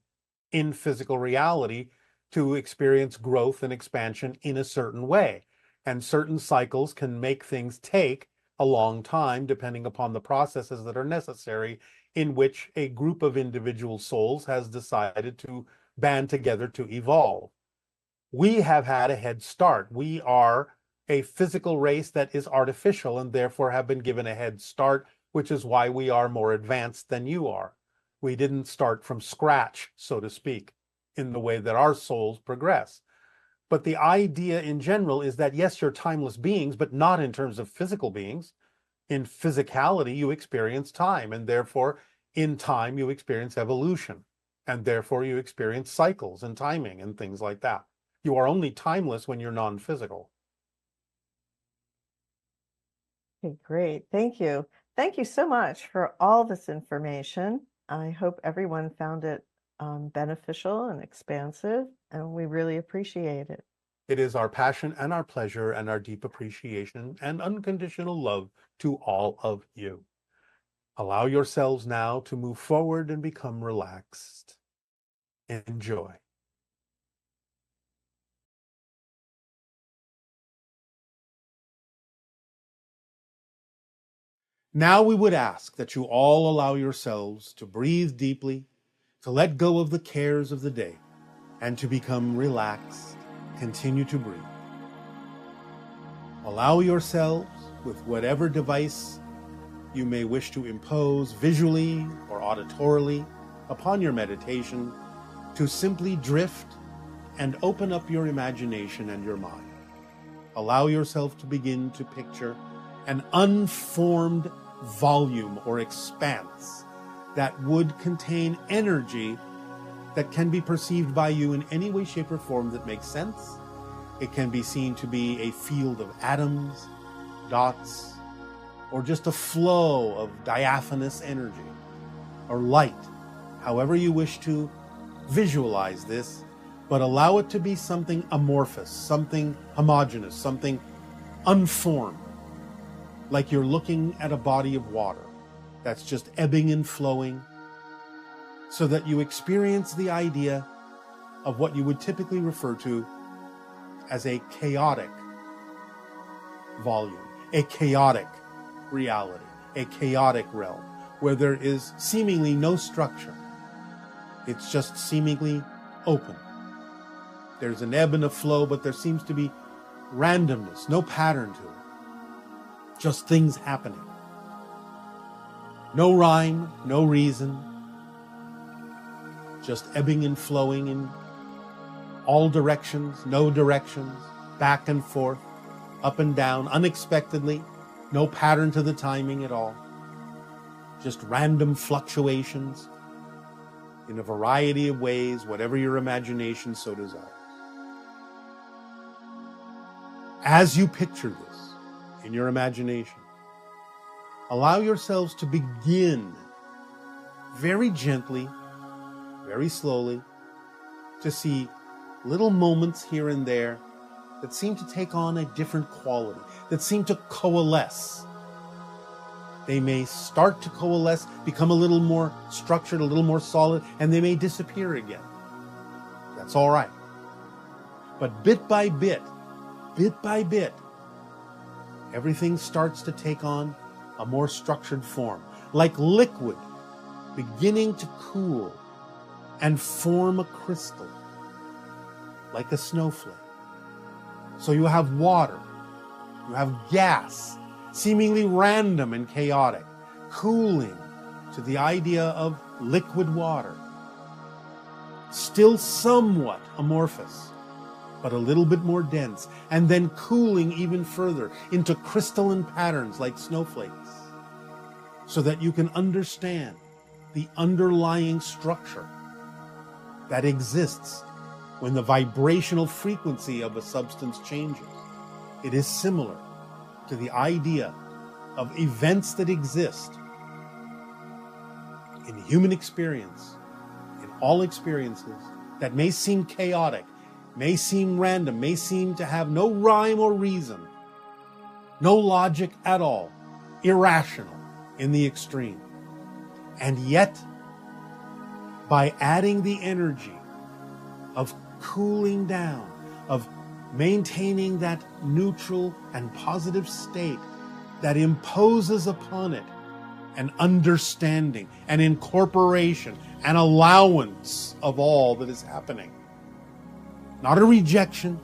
in physical reality to experience growth and expansion in a certain way. And certain cycles can make things take a long time depending upon the processes that are necessary in which a group of individual souls has decided to band together to evolve. We have had a head start. We are a physical race that is artificial and therefore have been given a head start, which is why we are more advanced than you are. We didn't start from scratch, so to speak, in the way that our souls progress. But the idea in general is that, yes, you're timeless beings, but not in terms of physical beings. In physicality, you experience time, and therefore, in time, you experience evolution, and therefore, you experience cycles and timing and things like that. You are only timeless when you're non-physical. Okay, great. Thank you. Thank you so much for all this information. I hope everyone found it beneficial and expansive, and we really appreciate it. It is our passion and our pleasure and our deep appreciation and unconditional love to all of you. Allow yourselves now to move forward and become relaxed. Enjoy. Now we would ask that you all allow yourselves to breathe deeply, to let go of the cares of the day, and to become relaxed. Continue to breathe. Allow yourselves, with whatever device you may wish to impose visually or auditorily upon your meditation, to simply drift and open up your imagination and your mind. Allow yourself to begin to picture an unformed volume or expanse that would contain energy that can be perceived by you in any way, shape, or form that makes sense. It can be seen to be a field of atoms, dots, or just a flow of diaphanous energy or light, however you wish to visualize this, but allow it to be something amorphous, something homogeneous, something unformed, like you're looking at a body of water that's just ebbing and flowing, so that you experience the idea of what you would typically refer to as a chaotic volume, a chaotic reality, a chaotic realm, where there is seemingly no structure. It's just seemingly open. There's an ebb and a flow, but there seems to be randomness, no pattern to it. Just things happening. No rhyme, no reason. Just ebbing and flowing in all directions, no directions, back and forth, up and down, unexpectedly, no pattern to the timing at all. Just random fluctuations in a variety of ways, whatever your imagination so desires. As you picture this in your imagination, allow yourselves to begin very gently, very slowly, to see little moments here and there that seem to take on a different quality, that seem to coalesce. They may start to coalesce, become a little more structured, a little more solid, and they may disappear again. That's all right. But bit by bit, everything starts to take on a more structured form, like liquid beginning to cool and form a crystal, like a snowflake. So you have water, you have gas, seemingly random and chaotic, cooling to the idea of liquid water, still somewhat amorphous, but a little bit more dense, and then cooling even further into crystalline patterns like snowflakes, so that you can understand the underlying structure that exists when the vibrational frequency of a substance changes. It is similar to the idea of events that exist in human experience, in all experiences, that may seem chaotic, may seem random, may seem to have no rhyme or reason, no logic at all, irrational in the extreme. And yet, by adding the energy of cooling down, of maintaining that neutral and positive state that imposes upon it an understanding, an incorporation, an allowance of all that is happening. Not a rejection.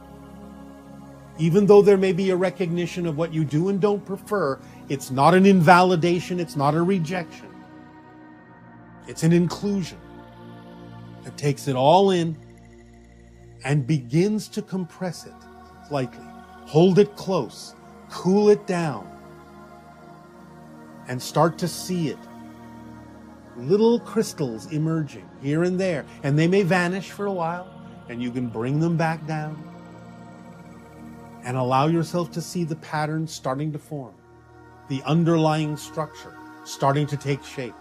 Even though there may be a recognition of what you do and don't prefer, it's not an invalidation, it's not a rejection. It's an inclusion that takes it all in and begins to compress it slightly, hold it close, cool it down, and start to see it. Little crystals emerging here and there, and they may vanish for a while, and you can bring them back down and allow yourself to see the patterns starting to form, the underlying structure starting to take shape,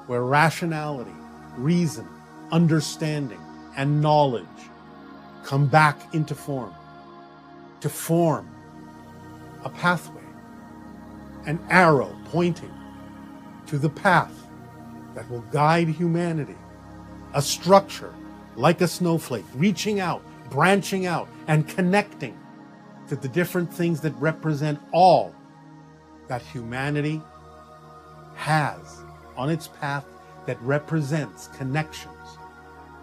where rationality, reason, understanding, and knowledge come back into form, to form a pathway, an arrow pointing to the path that will guide humanity, a structure like a snowflake, reaching out, branching out, and connecting to the different things that represent all that humanity has on its path, that represents connections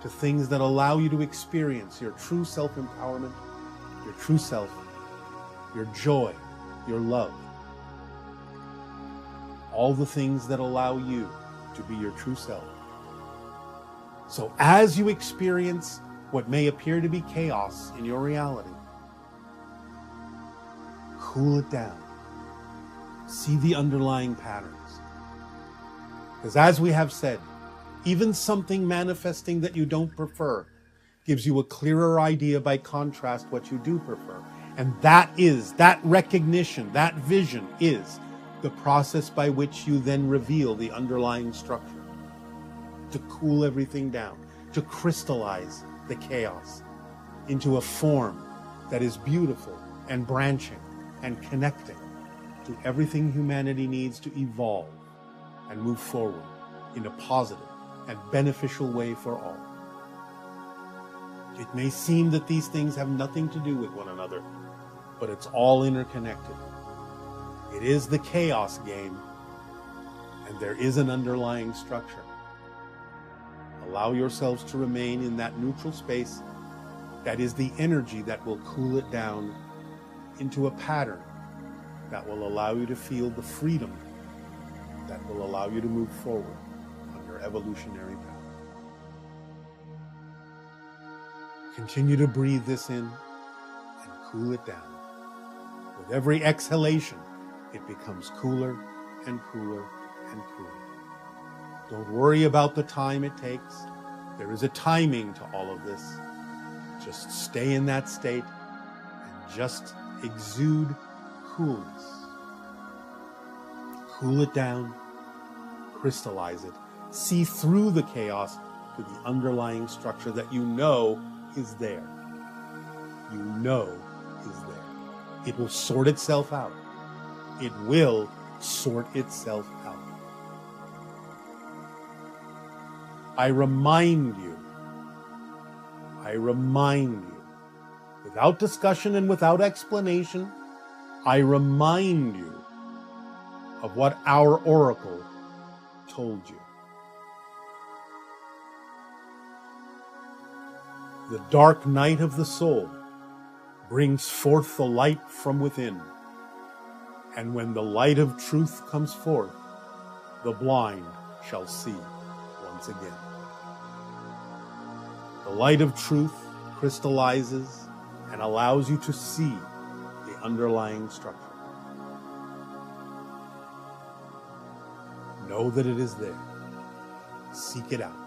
to things that allow you to experience your true self-empowerment, your true self, your joy, your love. All the things that allow you to be your true self. So as you experience what may appear to be chaos in your reality, cool it down. See the underlying patterns. Because as we have said, even something manifesting that you don't prefer gives you a clearer idea by contrast what you do prefer. And that recognition, that vision is the process by which you then reveal the underlying structure, to cool everything down, to crystallize the chaos into a form that is beautiful and branching and connecting to everything humanity needs to evolve and move forward in a positive and beneficial way for all. It may seem that these things have nothing to do with one another, but it's all interconnected. It is the chaos game, and there is an underlying structure. Allow yourselves to remain in that neutral space. That is the energy that will cool it down into a pattern that will allow you to feel the freedom that will allow you to move forward on your evolutionary path. Continue to breathe this in and cool it down. With every exhalation, it becomes cooler and cooler and cooler. Don't worry about the time it takes. There is a timing to all of this. Just stay in that state and just exude coolness. Cool it down, crystallize it, see through the chaos to the underlying structure that you know is there. You know is there. It will sort itself out. It will sort itself out. I remind you, without discussion and without explanation, I remind you of what our oracle told you. The dark night of the soul brings forth the light from within. And when the light of truth comes forth, the blind shall see once again. The light of truth crystallizes and allows you to see the underlying structure. Know that it is there. Seek it out.